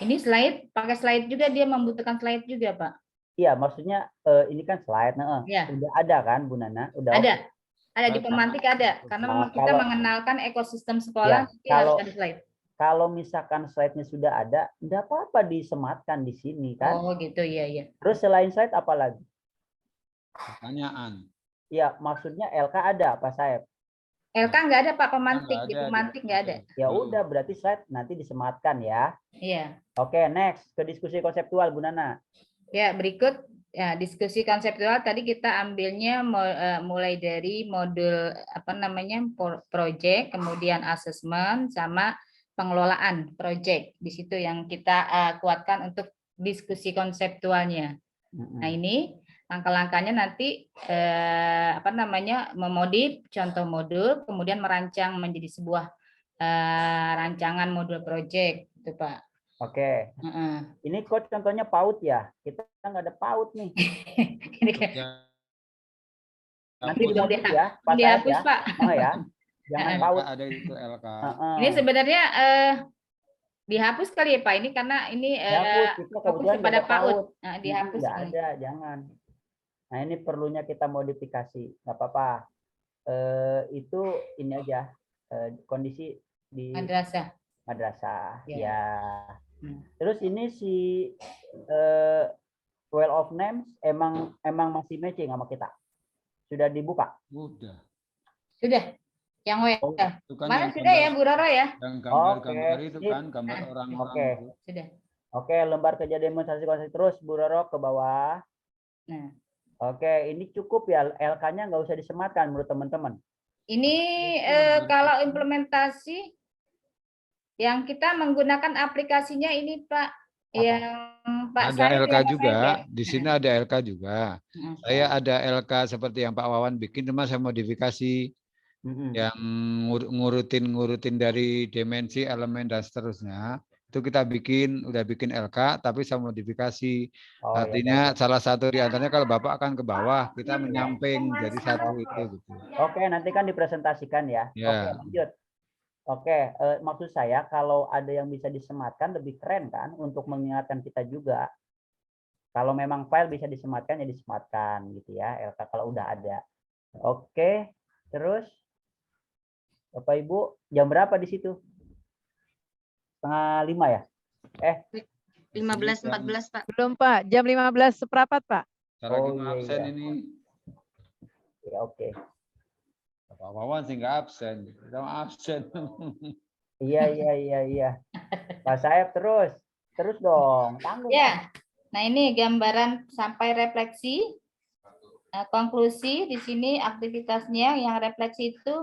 Ini slide, pakai slide juga, dia membutuhkan slide juga, Pak. Iya, maksudnya ini kan slide. Ya. Udah ada kan Bu Nana? Udah Ada. oke. Ada di pemantik ada. Karena Nah, kita kalau- mengenalkan ekosistem sekolah, Ya, nanti harus kalau- ada slide. Kalau misalkan slide-nya sudah ada, enggak apa-apa disematkan di sini kan. Oh gitu, iya, iya. Terus selain slide apa lagi? Pertanyaan. Ya, maksudnya LK ada Pak Saeb. LK nggak ada, Pak, pemantik. Nggak Di ada, pemantik nggak ada. Ya udah, berarti slide nanti disematkan ya. Iya. Oke, next ke diskusi konseptual Bu Nana. Ya, berikut ya diskusi konseptual tadi kita ambilnya mulai dari modul apa namanya project, kemudian assessment sama pengelolaan project. Di situ yang kita kuatkan untuk diskusi konseptualnya. Nah, ini langkah-langkahnya nanti apa namanya memodif contoh modul, kemudian merancang menjadi sebuah rancangan modul project, itu Pak. Oke. Ini kok contohnya PAUD ya? Kita nggak ada PAUD nih. Ini kayak Ya. Nanti belum dimodif ya, Pak Saeb dihapus, ya. Pak. Oh ya. Jangan LK paut. ada itu LK. Ini sebenarnya dihapus kali ya Pak. Ini karena ini Dihapus, kita fokus kebetulan kepada nggak ada PAUD. PAUD. Nah, dihapus. Nggak ada, jangan. Nah ini perlunya kita modifikasi, nggak apa-apa. Itu ini aja kondisi di Madrasah. madrasah. Ya. Ya. Hmm. Terus ini si Well of Names emang masih matching sama kita. Sudah dibuka. Udah. Sudah. Yang Oh, Itu kan mana yang sudah ya gambar, Bu Roro ya? yang gambar-gambar Oke, itu sip. kan, gambar orang-orang Oke. itu. Sudah. Oke, lembar kerja demonstrasi konsep terus Bu Roro ke bawah. Nah, Oke, ini cukup ya, LK-nya nggak usah disematkan menurut teman-teman. ini kalau implementasi yang kita menggunakan aplikasinya ini Pak, yang Pak Ada Said LK ya, Pak juga, Said ya? di sini ada LK juga. Nah, Saya ada LK seperti yang Pak Wawan bikin, cuma saya modifikasi yang ngurutin dari dimensi, elemen dan seterusnya. Itu kita udah bikin LK, tapi saya modifikasi. Oh, Artinya ya, salah satu di antaranya kalau Bapak akan ke bawah, kita menyamping jadi satu itu. Gitu. Oke, nanti kan dipresentasikan ya. Ya. Oke, lanjut. Oke, maksud saya kalau ada yang bisa disematkan lebih keren kan untuk mengingatkan kita juga. Kalau memang file bisa disematkan ya disematkan gitu ya, LK kalau udah ada. Oke, terus Bapak Ibu jam berapa di situ? 4:30 ya? 15.14 Pak. Belum Pak, jam 15:15 Pak. Cara Oh, kita iya, absen iya. ini, Ya, oke. Pak Wawan sih nggak absen, kita absen. Iya. Pak Saeb terus dong. Tanggung. ya. Nah, ini gambaran sampai refleksi. Nah, konklusi di sini aktivitasnya yang refleksi itu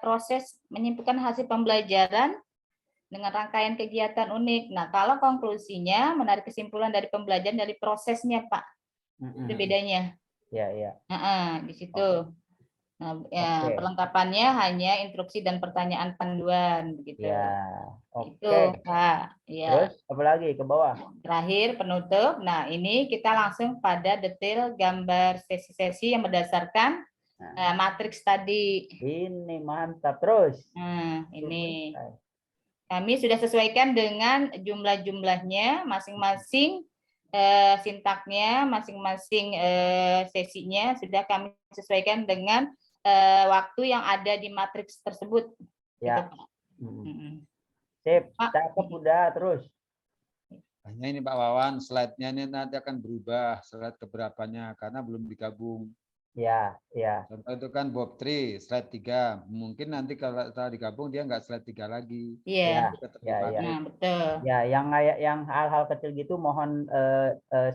proses menyimpulkan hasil pembelajaran dengan rangkaian kegiatan unik. Nah, kalau konklusinya menarik kesimpulan dari pembelajaran dari prosesnya, Pak. Itu bedanya. Iya. Di situ. Nah, ya, Oke. perlengkapannya hanya instruksi dan pertanyaan panduan begitu. Ya. Itu, Oke. Pak. Ya. Terus apa lagi ke bawah? Terakhir penutup. Nah, ini kita langsung pada detail gambar sesi-sesi yang berdasarkan matriks tadi. Ini mantap terus. Nah, ini kami sudah sesuaikan dengan jumlah-jumlahnya masing-masing, sintaknya, masing-masing sesinya sudah kami sesuaikan dengan waktu yang ada di matriks tersebut. Ya. Gitu, Pak. Sip, Pak. cakep udah terus. Hanya ini Pak Wawan, slide-nya ini nanti akan berubah, slide keberapanya, karena belum digabung. Ya. Contoh itu kan Bob 3, slide 3. Mungkin nanti kalau setelah digabung dia nggak slide 3 lagi. Iya. Ya. Nah, betul. Ya, yang hal-hal kecil gitu mohon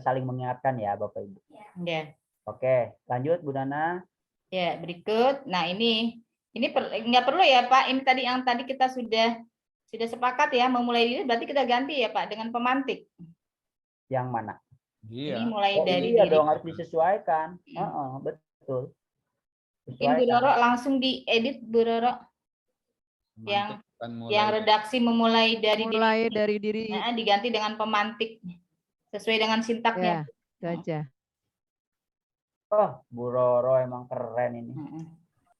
saling mengingatkan ya Bapak Ibu. Ya. Oke, lanjut Bu Nana. Ya, berikut. Nah, ini nggak perlu ya, Pak. Ini tadi yang tadi kita sudah sepakat ya, memulai ini berarti kita ganti ya, Pak, dengan pemantik. Yang mana? Iya. Ini mulai dari iya diri. dong, harus disesuaikan. Betul. Mungkin Bu Roro langsung diedit, Bu Roro. Yang redaksi memulai dari diri. Nah, diganti dengan pemantik sesuai dengan sintaknya. Ya, itu aja. Oh, Bu Roro emang keren ini.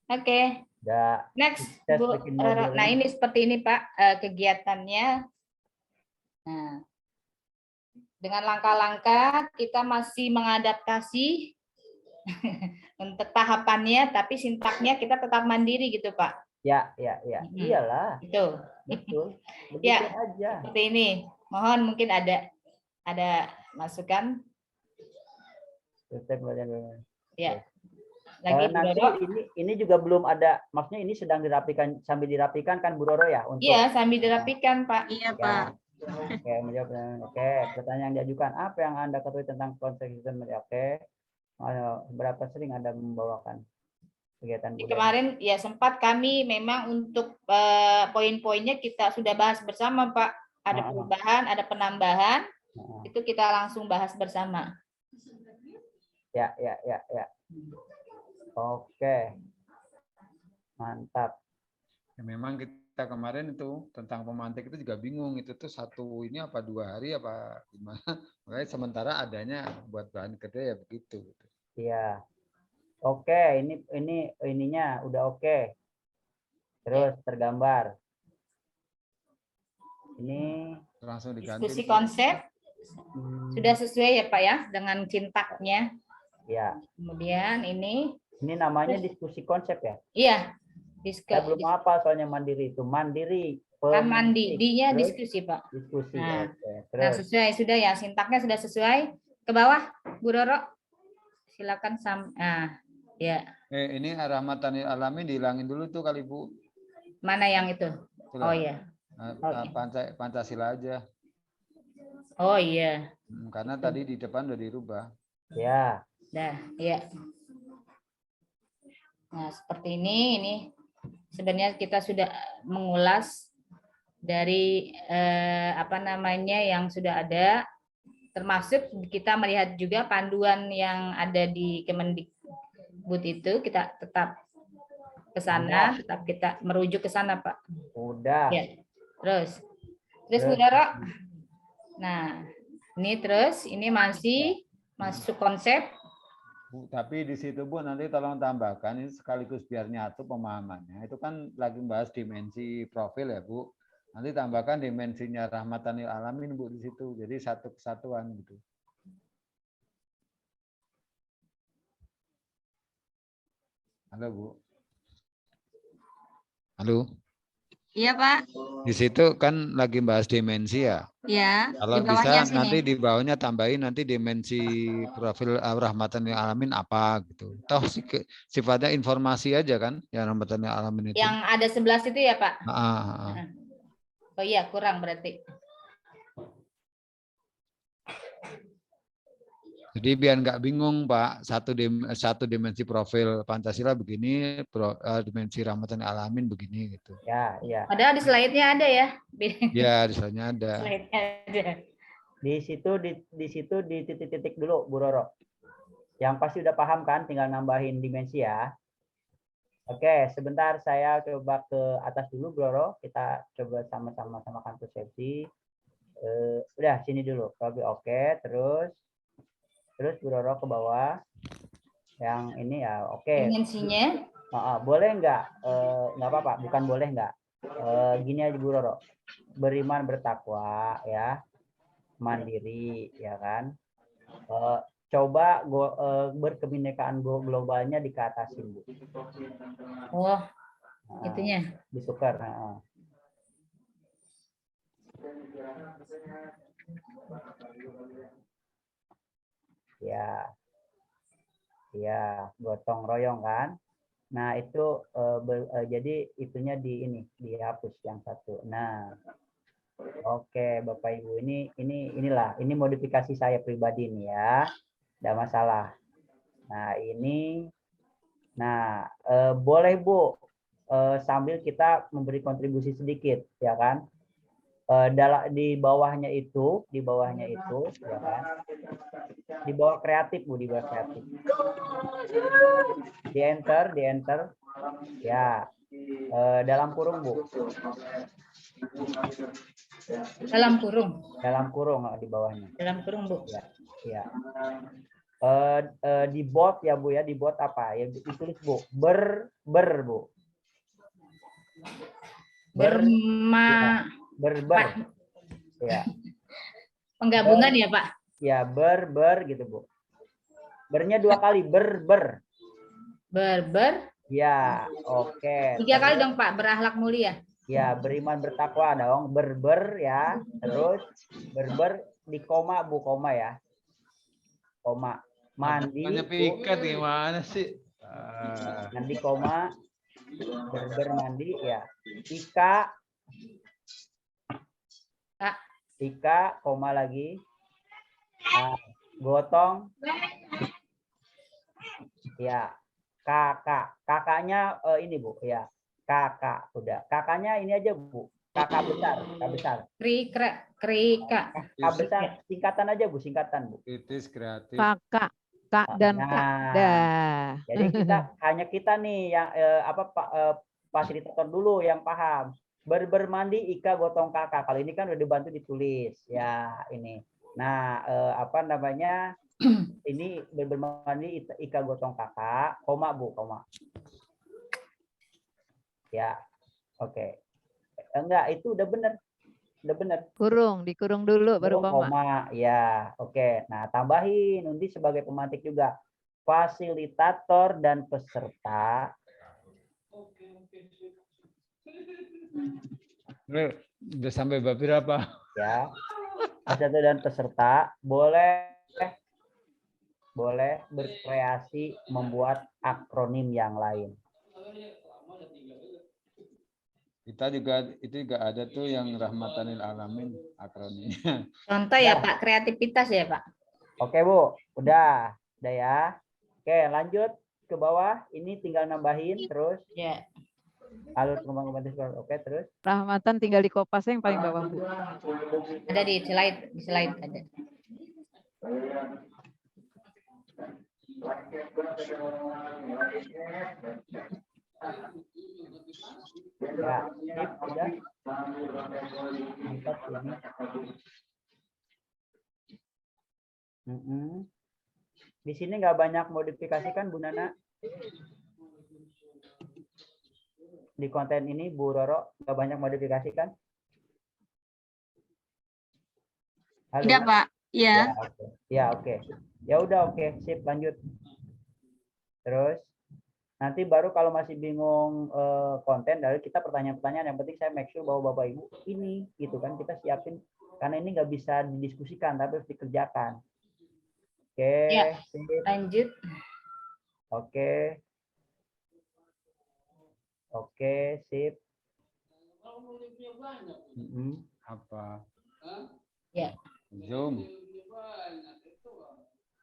Oke. Next, Bu Roro. Nah, ini seperti ini, Pak, kegiatannya. Nah, dengan langkah-langkah kita masih mengadaptasi untuk tahapannya, tapi sintaknya kita tetap mandiri gitu, Pak. Ya. Iyalah. Itu. Betul. Begitu Ya, aja. seperti ini. Mohon mungkin ada masukan. Ya. Lagi nanti ini juga belum ada, maksudnya ini sedang dirapikan, sambil dirapikan kan Bu Roro ya? Iya, sambil dirapikan Pak. Iya Pak. Oke, menjawab. Oke, pertanyaan yang diajukan, apa yang Anda ketahui tentang konsep sistem? Oke, berapa sering Anda membawakan kegiatan budaya? Kemarin ya sempat kami memang untuk poin-poinnya kita sudah bahas bersama Pak. Ada perubahan, ada penambahan, itu kita langsung bahas bersama. Ya. Oke, mantap. Ya, memang kita kemarin itu tentang pemantik itu juga bingung, itu tuh satu ini apa 2 hari apa gimana. Makanya sementara adanya buat bahan kerja ya begitu. Iya. Oke, ininya udah oke. Terus tergambar. Ini Langsung diganti. Diskusi konsep sudah sesuai ya Pak ya dengan sintaknya. ya, Kemudian ini ini namanya diskusi konsep ya. iya Saya belum apa soalnya mandiri itu. Mandiri. kan mandi, dia Terus diskusi Pak. diskusi. Nah, Oke. Nah, Terus sesuai sudah ya, sintaknya sudah sesuai. Ke bawah, Bu Roro. Silakan nah, ya. Ini rahmatan lil alamin dihilangin dulu tuh kali Bu. Mana yang itu? Itulah. Oh iya. Oke. Pancasila aja. Oh iya. Karena tadi di depan udah dirubah. ya, Dah, ya. Nah, seperti ini sebenarnya kita sudah mengulas dari apa namanya yang sudah ada, termasuk kita melihat juga panduan yang ada di Kemendikbud itu, kita tetap ke sana, tetap kita merujuk ke sana, Pak. udah. Ya. Terus Bu Doro. Nah, ini masih masuk konsep. Bu, tapi di situ Bu nanti tolong tambahkan ini sekaligus biar nyatu pemahamannya. Itu kan lagi bahas dimensi profil ya Bu. Nanti tambahkan dimensinya rahmatan lil alamin Bu di situ. Jadi satu kesatuan gitu. Halo Bu. Halo. Iya, Pak. Di situ kan lagi bahas dimensi ya. Ya, Kalau di bawahnya bisa sini. nanti di bawahnya tambahin nanti dimensi profil rahmatan lil alamin apa gitu. Toh sifatnya informasi aja kan yang rahmatan lil alamin itu. Yang ada 11 itu ya, Pak? Ah. Oh iya, kurang berarti. Jadi biar nggak bingung Pak, satu dimensi profil Pancasila begini, dimensi rahmatan lil alamin begini gitu. Ya, ya. Padahal di slide-nya ada ya. Ya, di sana ada. Slide-nya ada. Di situ di titik-titik dulu Bu Roro. Yang pasti udah paham kan, tinggal nambahin dimensi ya. Oke, sebentar saya coba ke atas dulu Bu Roro. Kita coba sama-sama samakan persepsi. Udah sini dulu. Oke, terus Bu Roro ke bawah. Yang ini ya, oke. Dimensinya. Boleh nggak? Nggak apa-apa, bukan boleh nggak. Gini aja Bu Roro. Beriman bertakwa ya. Mandiri ya kan. Coba berkebinekaan globalnya dikatasin Bu. Oh, itunya. Ditukar. Ya, gotong royong kan. Nah itu jadi itunya dihapus yang satu. Nah, oke Bapak Ibu ini modifikasi saya pribadi nih ya, tidak masalah. Nah ini, boleh Bu sambil kita memberi kontribusi sedikit ya kan. Di bawahnya itu ya kan. Di bawah kreatif Bu, di bawah kreatif. Di enter ya. Dalam kurung Bu. Dalam kurung di bawahnya. Dalam kurung Bu. Ya. Di bot ya Bu ya, di bot apa? Ya ditulis Bu. Ber Bu. Berber. Ya. Penggabungan ya Pak? Ya, ber gitu Bu. Bernya 2 kali, ber. Ber. Ya, oke. 3 kali dong Pak, berakhlak mulia. Ya, beriman bertakwa dong, berber ya. Terus berber di koma Bu, koma ya. Koma. Mandi. Pikat gimana sih? Nanti koma. Berber mandi ya. Ika, koma lagi. Gotong. Ya. Kakaknya ini Bu ya. Kakak udah. Kakaknya ini aja Bu. Kakak besar. Krika. Kakak besar. Singkatan aja Bu, singkatan Bu. Kritis, kreatif. Kakak, kak dan kak. Dah. Jadi hanya kita nih yang fasilitator dulu yang paham. Bermandi Ika gotong kakak. Kalau ini kan udah dibantu ditulis ya ini. Nah, ini bermandi Ika gotong kakak, koma Bu, koma. Ya. Oke. Enggak, itu udah benar. Udah benar. Kurung, dikurung dulu baru Oh, koma. koma. Ya, oke. Nah, tambahin Undi sebagai pemantik juga. Fasilitator dan peserta. Udah sampai bab berapa? Ya. Fasilitator dan peserta boleh berkreasi membuat akronim yang lain. Kita juga itu juga ada tuh yang rahmatanil alamin akronimnya. Contoh ya Pak, kreativitas ya Pak. Oke Bu, udah ya. Oke, lanjut ke bawah. Ini tinggal nambahin terus Ya. alur kembang otomatis. Oke, terus. Rahmatan tinggal di kopas yang paling bawah, Bu. Ada di slide ada. Ya, sip, udah. Angkat ini. Di sini nggak banyak modifikasi kan Bu Nana? Di konten ini Bu Roro nggak banyak modifikasi kan? Halo? Tidak, Pak. Ya, Ya. oke. Ya, oke. Ya udah, oke. Sip, lanjut. Terus nanti baru kalau masih bingung konten, dari kita pertanyaan-pertanyaan, yang penting saya make sure bahwa Bapak Ibu ini gitu kan kita siapin, karena ini nggak bisa didiskusikan tapi harus dikerjakan. Oke, Ya, sip. lanjut. Oke. Oke, sip. Apa? Ya. Zoom.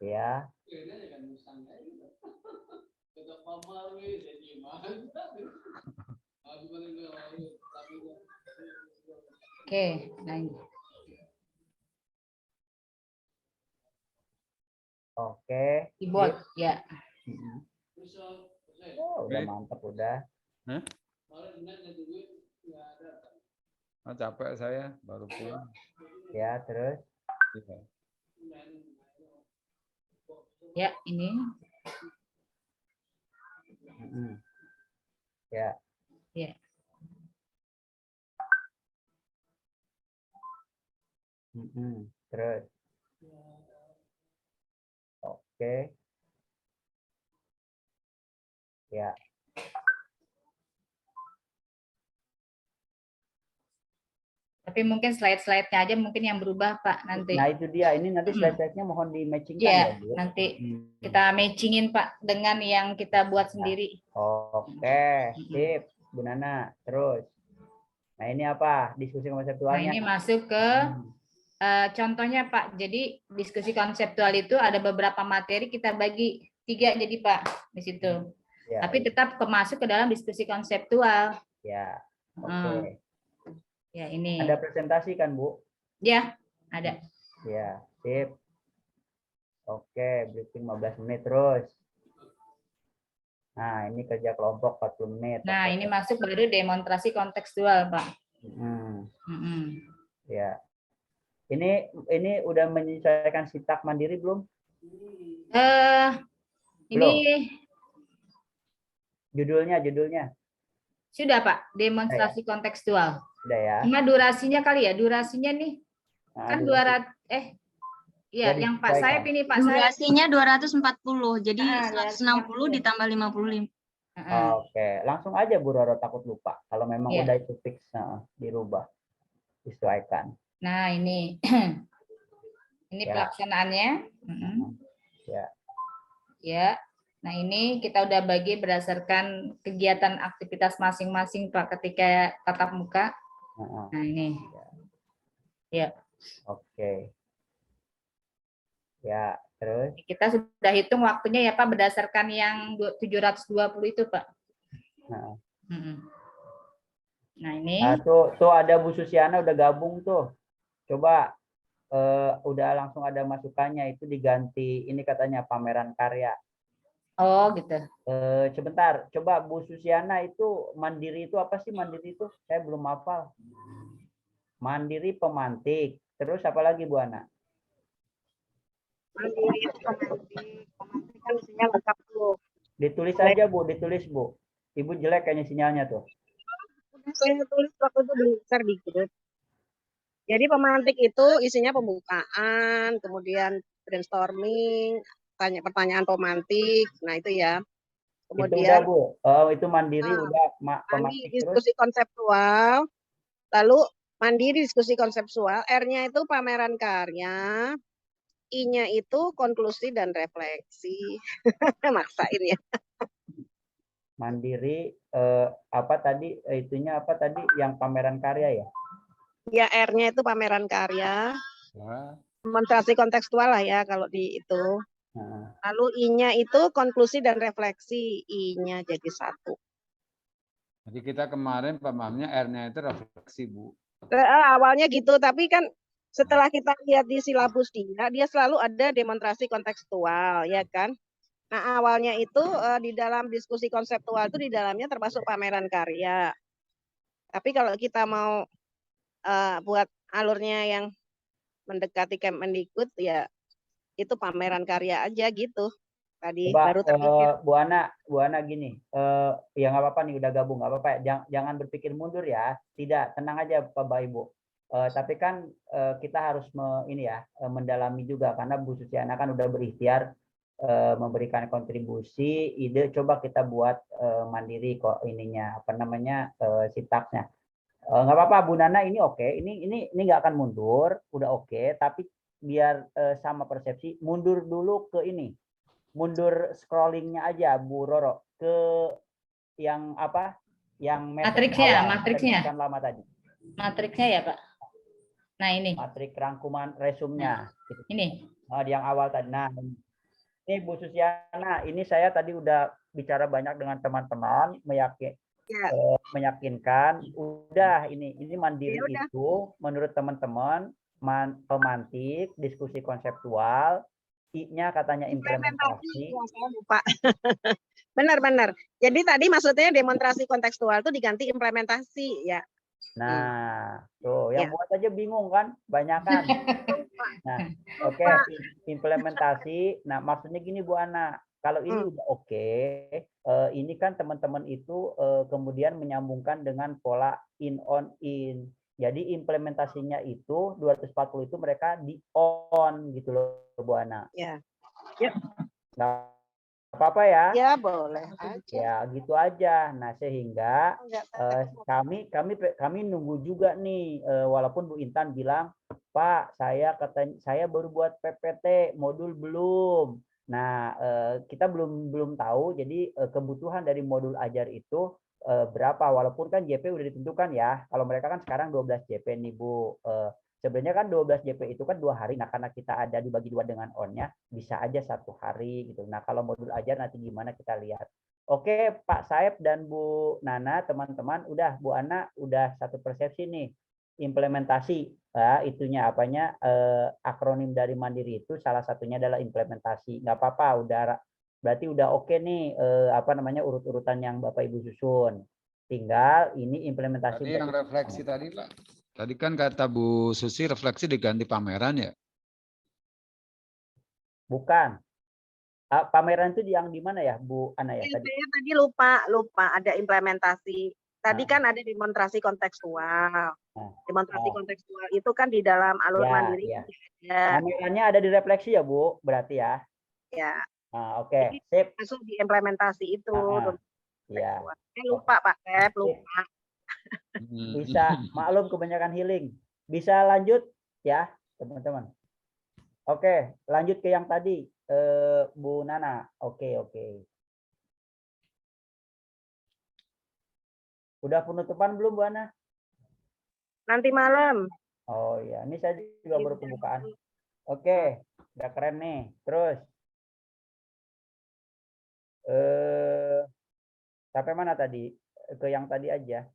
Ya. Oke, lanjut. Oke. Keyboard, ya. Oh, udah mantap udah. Hah? Oh, capek saya baru pulang. Ya, terus. Iya. Ya, ini. Ya. Ya. Terus. Oke. Ya. Tapi mungkin slide-slide-nya aja mungkin yang berubah Pak nanti. Nah, itu dia. Ini nanti slide-slide-nya mohon di-matchingkan ya, Ya, Bu. nanti kita matchingin Pak dengan yang kita buat sendiri. Oke, sip, Bu Nana. Terus. Nah, ini apa? Diskusi Nah, konseptualnya. ini masuk ke contohnya Pak. Jadi diskusi konseptual itu ada beberapa materi kita bagi 3 jadi Pak di situ. Ya, Tapi tetap masuk ke dalam diskusi konseptual. ya. Oke. Ya, ini. Ada presentasi kan, Bu? Ya, ada. Ya, sip. Oke, briefing 15 menit terus. Nah, ini kerja kelompok 40 menit. Nah, Oke. ini masuk baru demonstrasi kontekstual, Pak. Ya. Ini udah menyesuaikan sitak mandiri belum? Ini judulnya. Sudah, Pak, demonstrasi kontekstual. Sudah ya. Cuma durasinya kali ya, durasinya nih. Nah, Kan durasi. 200 ya, Jadi yang Pak Saib ini Pak Saib. Durasinya 240. Jadi 160 240. ditambah 55. Oke, langsung aja Bu Roro, takut lupa. Kalau memang Ya. udah itu fix, dirubah, disesuaikan. Nah, ini ini Ya. pelaksanaannya. Ya. Ya. Nah, ini kita udah bagi berdasarkan kegiatan aktivitas masing-masing Pak ketika tatap muka. Nah, ini. Ya. Oke. Ya, terus. Kita sudah hitung waktunya ya Pak berdasarkan yang 720 itu Pak. Nah, ini. Nah, tuh ada Bu Susiana udah gabung tuh. Coba udah langsung ada masukannya, itu diganti ini katanya pameran karya. Oh, gitu. Sebentar, coba Bu Susiana itu mandiri itu apa sih mandiri itu? Saya belum hafal. Mandiri pemantik. Terus apa lagi Bu Ana? Mandiri pemantik kan isinya lengkap tuh. Ditulis aja Bu, ditulis Bu. Ibu jelek kayaknya sinyalnya tuh. Saya tulis waktu itu besar di grup. Jadi pemantik itu isinya pembukaan, kemudian brainstorming, tanya pertanyaan pemantik. Nah, itu ya. Itu udah Kemudian Bu. Itu mandiri udah pemantik terus. diskusi konseptual, lalu mandiri diskusi konseptual, R-nya itu pameran karya, I-nya itu konklusi dan refleksi. Maksain ya. Mandiri apa tadi itunya apa tadi yang pameran karya ya? Ya, R-nya itu pameran karya, Ya. demonstrasi kontekstual lah ya kalau di itu. Nah, Lalu I-nya itu konklusi dan refleksi, I-nya jadi satu. Jadi kita kemarin pemahamnya R-nya itu refleksi, Bu. Awalnya gitu, tapi kan setelah kita lihat di silabus dia selalu ada demonstrasi kontekstual, ya kan? Nah, awalnya itu di dalam diskusi konseptual itu di dalamnya termasuk pameran karya. Tapi kalau kita mau buat alurnya yang mendekati Kemendikbud, ya itu pameran karya aja gitu. Tadi coba baru terpikir. Bu Ana gini, ya nggak apa-apa nih udah gabung nggak apa-apa ya. Jangan berpikir mundur ya, tidak, tenang aja Bapak Ibu. Tapi kan kita harus mendalami juga karena Bu Susiana kan udah berikhtiar memberikan kontribusi, ide, coba kita buat mandiri kok ininya apa namanya sintaksnya. Nggak apa-apa Bu Nana, ini oke, ini nggak akan mundur, udah oke, tapi biar sama persepsi, mundur dulu ke ini. Mundur scrollingnya aja Bu Roro ke yang apa? Yang Matriksnya. Kan lama tadi. Matriksnya ya, Pak. Nah, ini. Matrik rangkuman resumnya. Ini. Di yang awal tadi. Nah, ini Bu Susiana, ini saya tadi udah bicara banyak dengan teman-teman, meyakinkan. Udah ini mandiri Ya udah. itu menurut teman-teman pemantik, diskusi konseptual, I-nya katanya implementasi. Saya lupa. Benar-benar. Jadi tadi maksudnya demonstrasi kontekstual itu diganti implementasi ya. Nah, tuh yang Ya. buat aja bingung kan, banyak kan. Nah, oke, implementasi. Nah, maksudnya gini Bu Ana, kalau ini udah oke, ini kan teman-teman itu kemudian menyambungkan dengan pola in on in. Jadi implementasinya itu 240 itu mereka di on gitu loh Bu Ana. Ya. Ya. Nggak apa-apa ya? Ya boleh aja. Ya gitu aja. Nah sehingga kami nunggu juga nih, walaupun Bu Intan bilang, Pak saya baru buat PPT modul belum. Nah kita belum tahu. Jadi kebutuhan dari modul ajar itu berapa? Walaupun kan JP udah ditentukan ya. Kalau mereka kan sekarang 12 JP nih Bu. Sebenarnya kan 12 JP itu kan 2 hari. Nah karena kita ada dibagi 2 dengan on-nya, bisa aja 1 hari gitu. Nah kalau modul ajar nanti gimana kita lihat. Oke Pak Saib dan Bu Nana, teman-teman, udah Bu Ana udah satu persepsi nih. Implementasi, itunya apanya, akronim dari Mandiri itu salah satunya adalah implementasi. Nggak apa-apa, berarti udah oke nih, urut-urutan yang Bapak Ibu susun. Tinggal ini implementasi. Tadi yang refleksi tadi Pak. Tadi kan kata Bu Susi refleksi diganti pameran ya? Bukan. Pameran itu yang di mana ya Bu Ana ya? Saya tadi lupa ada implementasi. Tadi kan ada demonstrasi kontekstual. Demonstrasi kontekstual itu kan di dalam alur mandiri. Ya. Pamerannya ada di refleksi ya Bu, berarti ya? Ya. Oke. Sip. Masuk di implementasi itu. Ya. Lupa Pak Tep, lupa. Bisa, maklum kebanyakan healing. Bisa lanjut ya teman-teman. Oke, lanjut ke yang tadi Bu Nana. Oke. Udah penutupan belum Bu Ana? Nanti malam. Oh iya, ini saya juga baru pembukaan. Oke, udah keren nih. Terus sampai mana tadi? Ke yang tadi aja.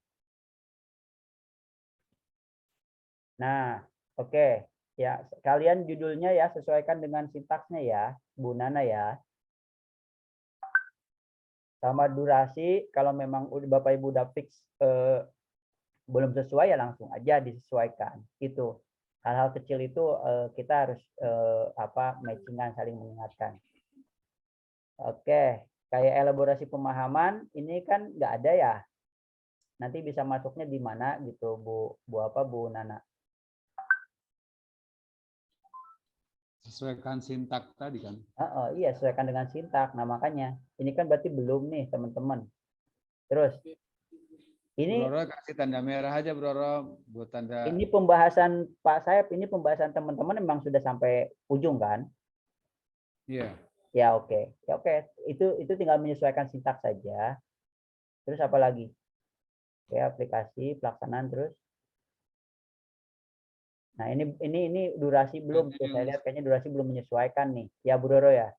Nah, oke. Ya, kalian judulnya ya sesuaikan dengan sintaksnya ya, Bu Nana ya. Sama durasi, kalau memang Bapak Ibu udah fix belum sesuai ya langsung aja disesuaikan. Itu hal-hal kecil itu kita harus matchingan, saling mengingatkan. Oke, kayak elaborasi pemahaman ini kan nggak ada ya. Nanti bisa masuknya di mana gitu, Bu Nana? Sesuaikan sintak tadi kan. Iya, sesuaikan dengan sintak. Nah, makanya ini kan berarti belum nih, teman-teman. Terus ini Bro, kasih tanda merah aja, Bro. Buat tanda. ini pembahasan Pak Saep, ini pembahasan teman-teman memang sudah sampai ujung kan? Iya. Ya, oke. Ya, oke. Itu tinggal menyesuaikan sintak saja. Terus apa lagi? Oke, aplikasi, pelaksanaan terus. Nah, ini durasi belum tuh. Saya lihat kayaknya durasi belum menyesuaikan nih. Ya, Bu Roro ya.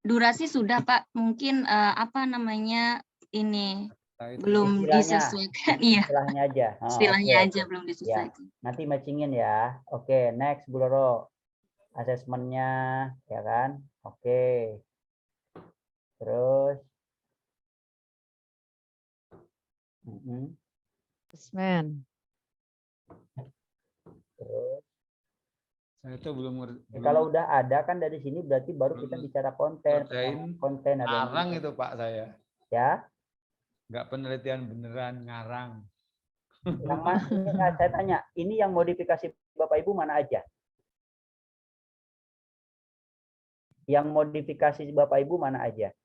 Durasi sudah, Pak. Mungkin apa namanya ini Nah, itu. belum Istilahnya. disesuaikan. Iya, Istilahnya aja. istilahnya Oke. aja belum Ya, disesuaikan. nanti matchingin ya. Oke, next Bu Roro. Asesmennya, ya kan? Oke. Terus. Assessment. Terus. Saya itu belum ngerti. Kalau udah ada kan dari sini berarti baru kita bicara konten. Konten ada yang ngarang itu Pak saya. ya. Nggak penelitian beneran, ngarang. Yang ini saya tanya, ini yang modifikasi Bapak Ibu mana aja? Yang modifikasi Bapak Ibu mana aja?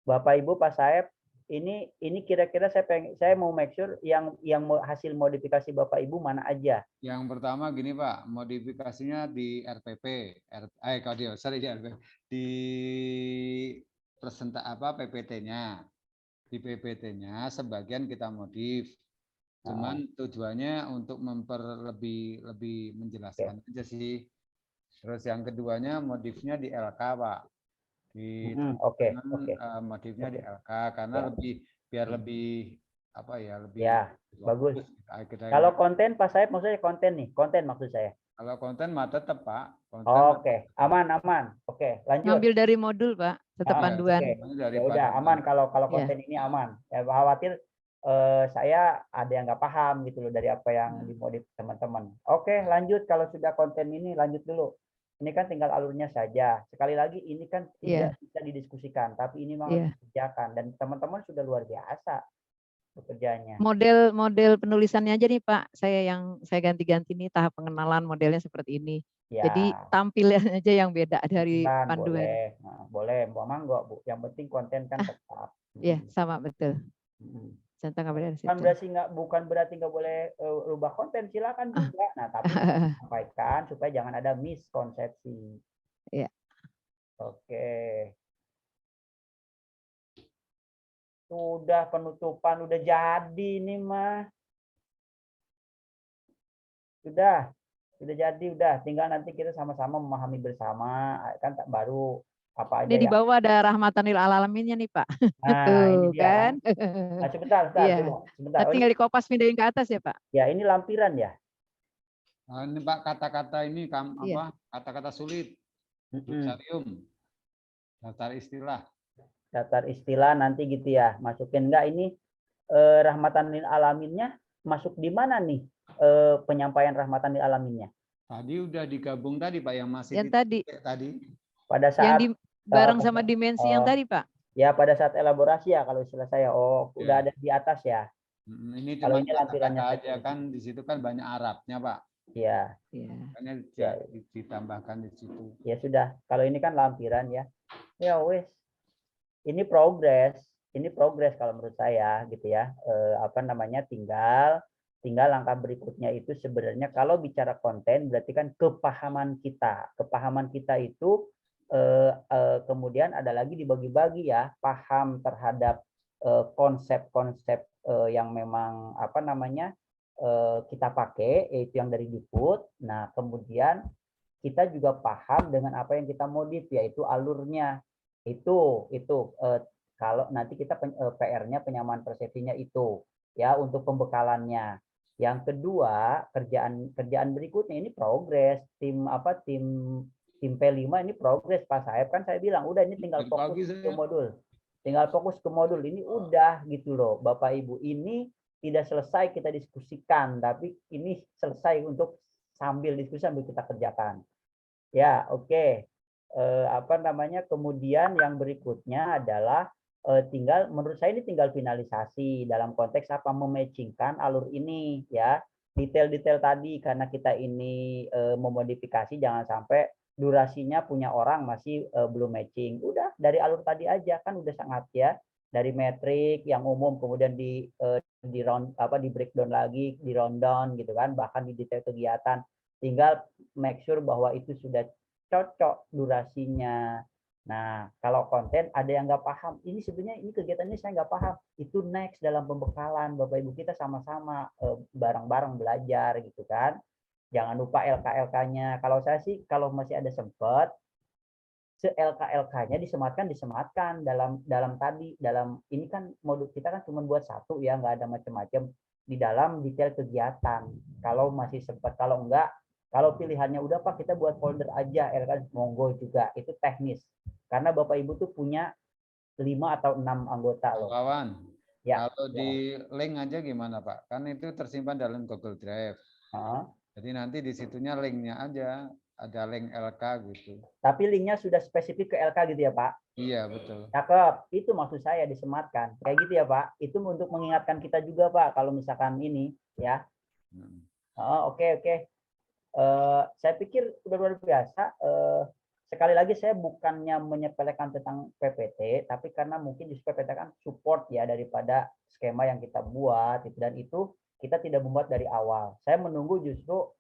Bapak Ibu Pak Saeb, ini kira-kira saya mau make sure yang hasil modifikasi Bapak Ibu mana aja? Yang pertama gini Pak, modifikasinya di RPP, di RPP, di PPT-nya. Di PPT-nya sebagian kita modif. Cuman tujuannya untuk lebih menjelaskan aja sih. Terus yang keduanya modifnya di LK Pak. Modifnya di LK karena biar lebih apa ya, lebih bagus. Kita Kalau konten Pak Saeb maksudnya konten nih, konten maksud saya. Kalau konten mah tetap Pak. Oke, aman. Oke, lanjut. Ngambil dari modul, Pak, tetap panduan. Ya udah aman kalau konten ini aman. Ya khawatir saya ada yang nggak paham gitu loh dari apa yang dimodif teman-teman. Oke, lanjut kalau sudah konten ini lanjut dulu. Ini kan tinggal alurnya saja. Sekali lagi ini kan tidak bisa didiskusikan, tapi ini memang harus dikerjakan dan teman-teman sudah luar biasa bekerjanya. Model penulisannya aja nih Pak, saya ganti-ganti nih tahap pengenalan modelnya seperti ini. Ya. Jadi tampilannya aja yang beda dari panduan. Boleh, monggo Bu. Yang penting konten kan tetap. Iya, sama betul. Contoh dari situ. Bukan berarti nggak boleh rubah konten, silakan juga. Nah, tapi sampaikan supaya jangan ada miskonsepsi. Iya. Oke. Sudah penutupan udah jadi nih mah. Sudah jadi udah. Tinggal nanti kita sama-sama memahami bersama kan baru apa aja. Ini di bawah ada rahmatan lil alaminnya nih Pak. Nah, tuh ini dia, kan. Nah, sebentar. Nah, tinggal dikopas pindahin ke atas ya Pak. Ya ini lampiran ya. Ini Pak kata-kata ini kata-kata sulit. Glossarium. Daftar istilah Nanti gitu ya. Masukin enggak ini rahmatan lil alaminnya masuk di mana nih? Penyampaian rahmatan lil alaminnya. Tadi udah digabung tadi Pak yang masih yang tadi. Pada saat yang bareng sama dimensi yang tadi Pak. Ya pada saat elaborasi ya kalau istilah saya. Udah ada di atas ya. Ini kalau cuma ini lampirannya aja kan di situ kan banyak Arabnya Pak. Iya. Makanya ditambahkan di situ. Ya sudah. Kalau ini kan lampiran ya. Ya wes. Ini progres kalau menurut saya gitu ya. Tinggal langkah berikutnya itu sebenarnya kalau bicara konten berarti kan kepahaman kita itu kemudian ada lagi dibagi-bagi ya, paham terhadap konsep-konsep yang memang kita pakai, yaitu yang dari Diput. Nah kemudian kita juga paham dengan apa yang kita modif, yaitu alurnya. Itu kalau nanti kita PR-nya penyamaan persepsinya itu ya untuk pembekalannya. Yang kedua, kerjaan berikutnya ini progres tim P5 ini progres Pak Saeb, kan saya bilang udah ini tinggal fokus ke modul. Ini udah gitu loh Bapak Ibu, ini tidak selesai kita diskusikan, tapi ini selesai untuk sambil diskusi sambil kita kerjakan. Ya, oke. apa namanya, kemudian yang berikutnya adalah tinggal, menurut saya ini tinggal finalisasi dalam konteks apa, mematchingkan alur ini ya, detail-detail tadi, karena kita ini memodifikasi, jangan sampai durasinya punya orang masih belum matching. Udah dari alur tadi aja kan udah sangat ya, dari metrik yang umum kemudian di round apa, di breakdown lagi, di rundown gitu kan, bahkan di detail kegiatan, tinggal make sure bahwa itu sudah cocok durasinya. Nah, kalau konten ada yang nggak paham, ini sebenarnya ini kegiatannya saya nggak paham, itu next dalam pembekalan, Bapak Ibu kita sama-sama bareng-bareng belajar gitu kan. Jangan lupa LK-LK-nya. Kalau saya sih kalau masih ada sempat, se-LK-LK-nya disematkan dalam tadi, dalam ini kan modul kita kan cuma buat satu ya, nggak ada macam-macam di dalam detail kegiatan. Kalau masih sempat, kalau enggak, kalau pilihannya udah Pak kita buat folder aja, LK monggo juga, itu teknis. Karena Bapak Ibu tuh punya 5 atau 6 anggota loh. Wawan, Ya. kalau di link aja gimana Pak? Kan itu tersimpan dalam Google Drive. Jadi nanti di situnya linknya aja, ada link LK gitu. Tapi linknya sudah spesifik ke LK gitu ya Pak? Iya betul. Cakep, itu maksud saya disematkan. Kayak gitu ya Pak? Itu untuk mengingatkan kita juga Pak, kalau misalkan ini ya. Oke. Saya pikir udah luar biasa. Sekali lagi saya bukannya menyepelekan tentang PPT, tapi karena mungkin di PPT kan support ya daripada skema yang kita buat, dan itu kita tidak membuat dari awal. Saya menunggu justru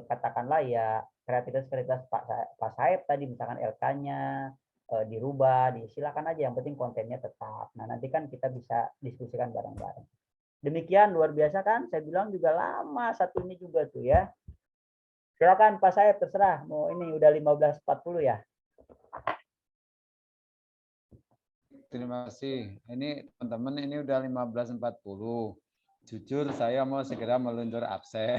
katakanlah ya kreativitas Pak Saib tadi, misalkan LK-nya dirubah, silakan aja, yang penting kontennya tetap. Nah nanti kan kita bisa diskusikan bareng-bareng. Demikian, luar biasa kan? Saya bilang juga lama satu ini juga tuh ya. Silakan Pak Saib, terserah. Mau ini udah 15.40 ya. Terima kasih. Ini teman-teman ini udah 15.40. Jujur saya mau segera meluncur absen.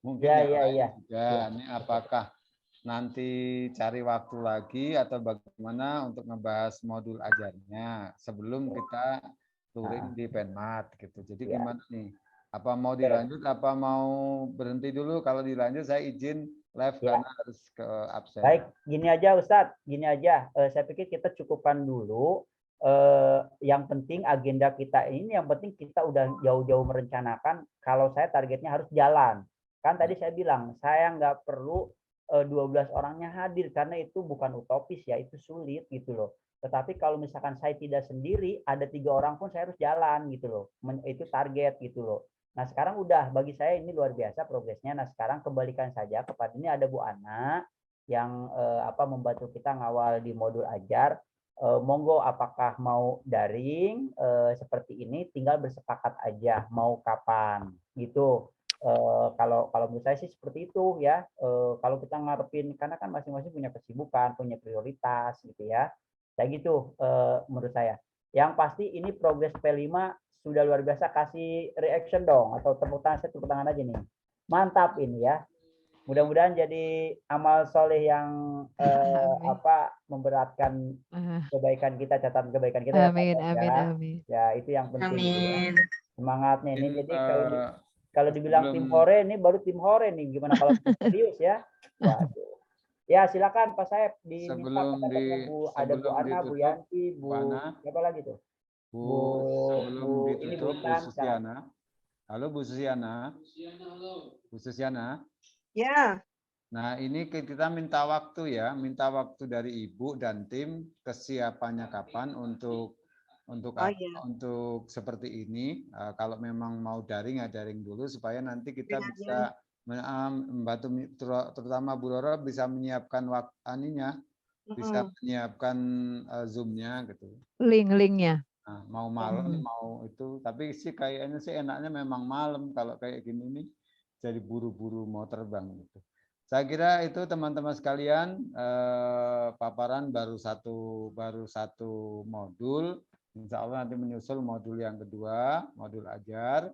Mungkin ya. juga. Ini apakah nanti cari waktu lagi atau bagaimana untuk ngebahas modul ajarnya sebelum kita touring di Penmat gitu. Jadi gimana nih? Apa mau dilanjut, apa mau berhenti dulu? Kalau dilanjut saya izin live karena harus ke absen. Baik, gini aja Ustadz, gini aja. Saya pikir kita cukupkan dulu. Yang penting agenda kita ini, yang penting kita udah jauh-jauh merencanakan. Kalau saya targetnya harus jalan. Kan tadi saya bilang, saya nggak perlu 12 orangnya hadir karena itu bukan utopis ya, itu sulit gitu loh. Tetapi kalau misalkan saya tidak sendiri, ada 3 orang pun saya harus jalan gitu loh. Itu target gitu loh. Nah sekarang udah, bagi saya ini luar biasa progresnya. Nah sekarang kembalikan saja kepada, ini ada Bu Ana yang membantu kita ngawal di modul ajar. Monggo apakah mau daring seperti ini, tinggal bersepakat aja mau kapan gitu. Kalau menurut saya sih seperti itu ya. Kalau kita ngarepin, karena kan masing-masing punya kesibukan, punya prioritas gitu ya. Kayak gitu menurut saya. Yang pasti ini progres P5 sudah luar biasa. Kasih reaction dong, atau tepuk tangan, saya tepuk tangan aja nih. Mantap ini ya. Mudah-mudahan jadi amal soleh yang memberatkan kebaikan kita, catatan kebaikan kita. Amin. Ya itu yang penting. Amin. Ya. Semangatnya ini. Jadi kalau dibilang tim hore, ini baru tim hore nih. Gimana kalau serius ya? Waduh. Ya silakan Pak Saib diminta kata-katanya Bu. Ada Bu Ana, Bu Yanti, Bu siapa lagi tuh? Sebelum ditutup Bu Susiana. Halo Bu Susiana. Bu Susiana. Ya. Nah ini kita minta waktu ya, minta waktu dari Ibu dan tim kesiapannya kapan untuk seperti ini. Kalau memang mau daring ya daring dulu supaya nanti kita bisa membantu, terutama Bu Roro bisa menyiapkan waktunya, bisa menyiapkan Zoom-nya gitu. Link-linknya. Nah, mau malam mau itu, tapi sih kayaknya sih enaknya memang malam kalau kayak gini nih, jadi buru-buru mau terbang gitu. Saya kira itu teman-teman sekalian, paparan baru satu modul. Insya Allah nanti menyusul modul yang kedua, modul ajar.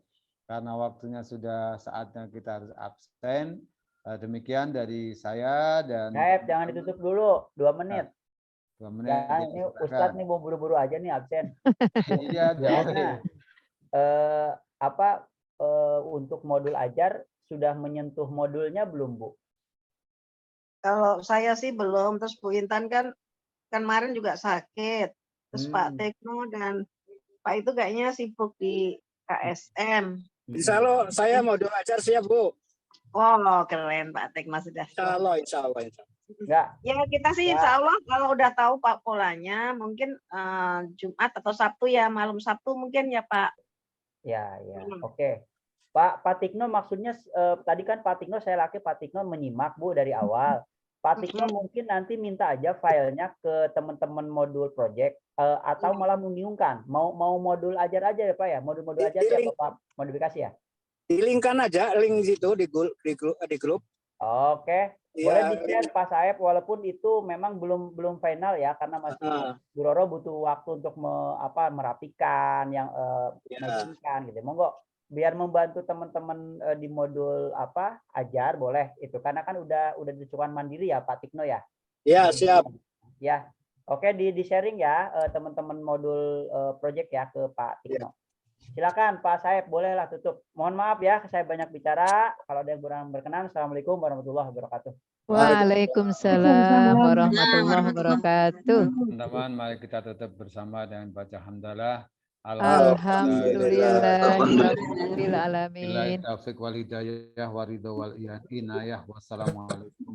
Karena waktunya sudah saatnya kita harus absen. Demikian dari saya dan. Jangan ditutup dulu, 2 menit. 2 menit. Ya, ini Ustadz nih mau buru-buru aja nih absen. Iya. Untuk modul ajar sudah menyentuh modulnya belum Bu? Kalau saya sih belum, terus Bu Intan kan kemarin juga sakit. Terus Pak Tekno dan Pak itu kayaknya sibuk di KSM. Insya Allah saya modul ajar siap Bu. Oh, keren Pak Tekno sudah. Insya Allah, insya Allah. Enggak. Ya kita sih insya Allah kalau udah tahu Pak polanya mungkin Jumat atau Sabtu ya, malam Sabtu mungkin ya Pak. Ya, oke. Pak Tikno maksudnya tadi kan Pak Tikno saya laki Pak Tikno menyimak Bu dari awal. Pak Tikno mungkin nanti minta aja filenya ke teman-teman modul project atau malah membingungkan. Mau modul ajar aja ya Pak ya? Modul ajar ya Pak modifikasi ya? Dilingkan aja link situ di grup. Oke. Boleh di-share Pak Saeb walaupun itu memang belum final ya karena masih Bu Roro butuh waktu untuk merapikan yang matchingkan gitu. Monggo biar membantu teman-teman di modul ajar boleh itu karena kan udah dicukupan mandiri ya Pak Tikno ya. Ya, siap. Ya. Oke di sharing ya teman-teman modul project ya ke Pak Tikno. Silakan Pak Saeb bolehlah tutup. Mohon maaf ya saya banyak bicara. Kalau ada yang kurang berkenan, Assalamualaikum warahmatullahi wabarakatuh. Waalaikumsalam warahmatullahi wabarakatuh. Teman-teman, mari kita tutup bersama dengan baca hamdalah. Alhamdulillahirabbil alamin. Billahi taufiq wal hidayah wa ridha wal inayah. Wassalamualaikum.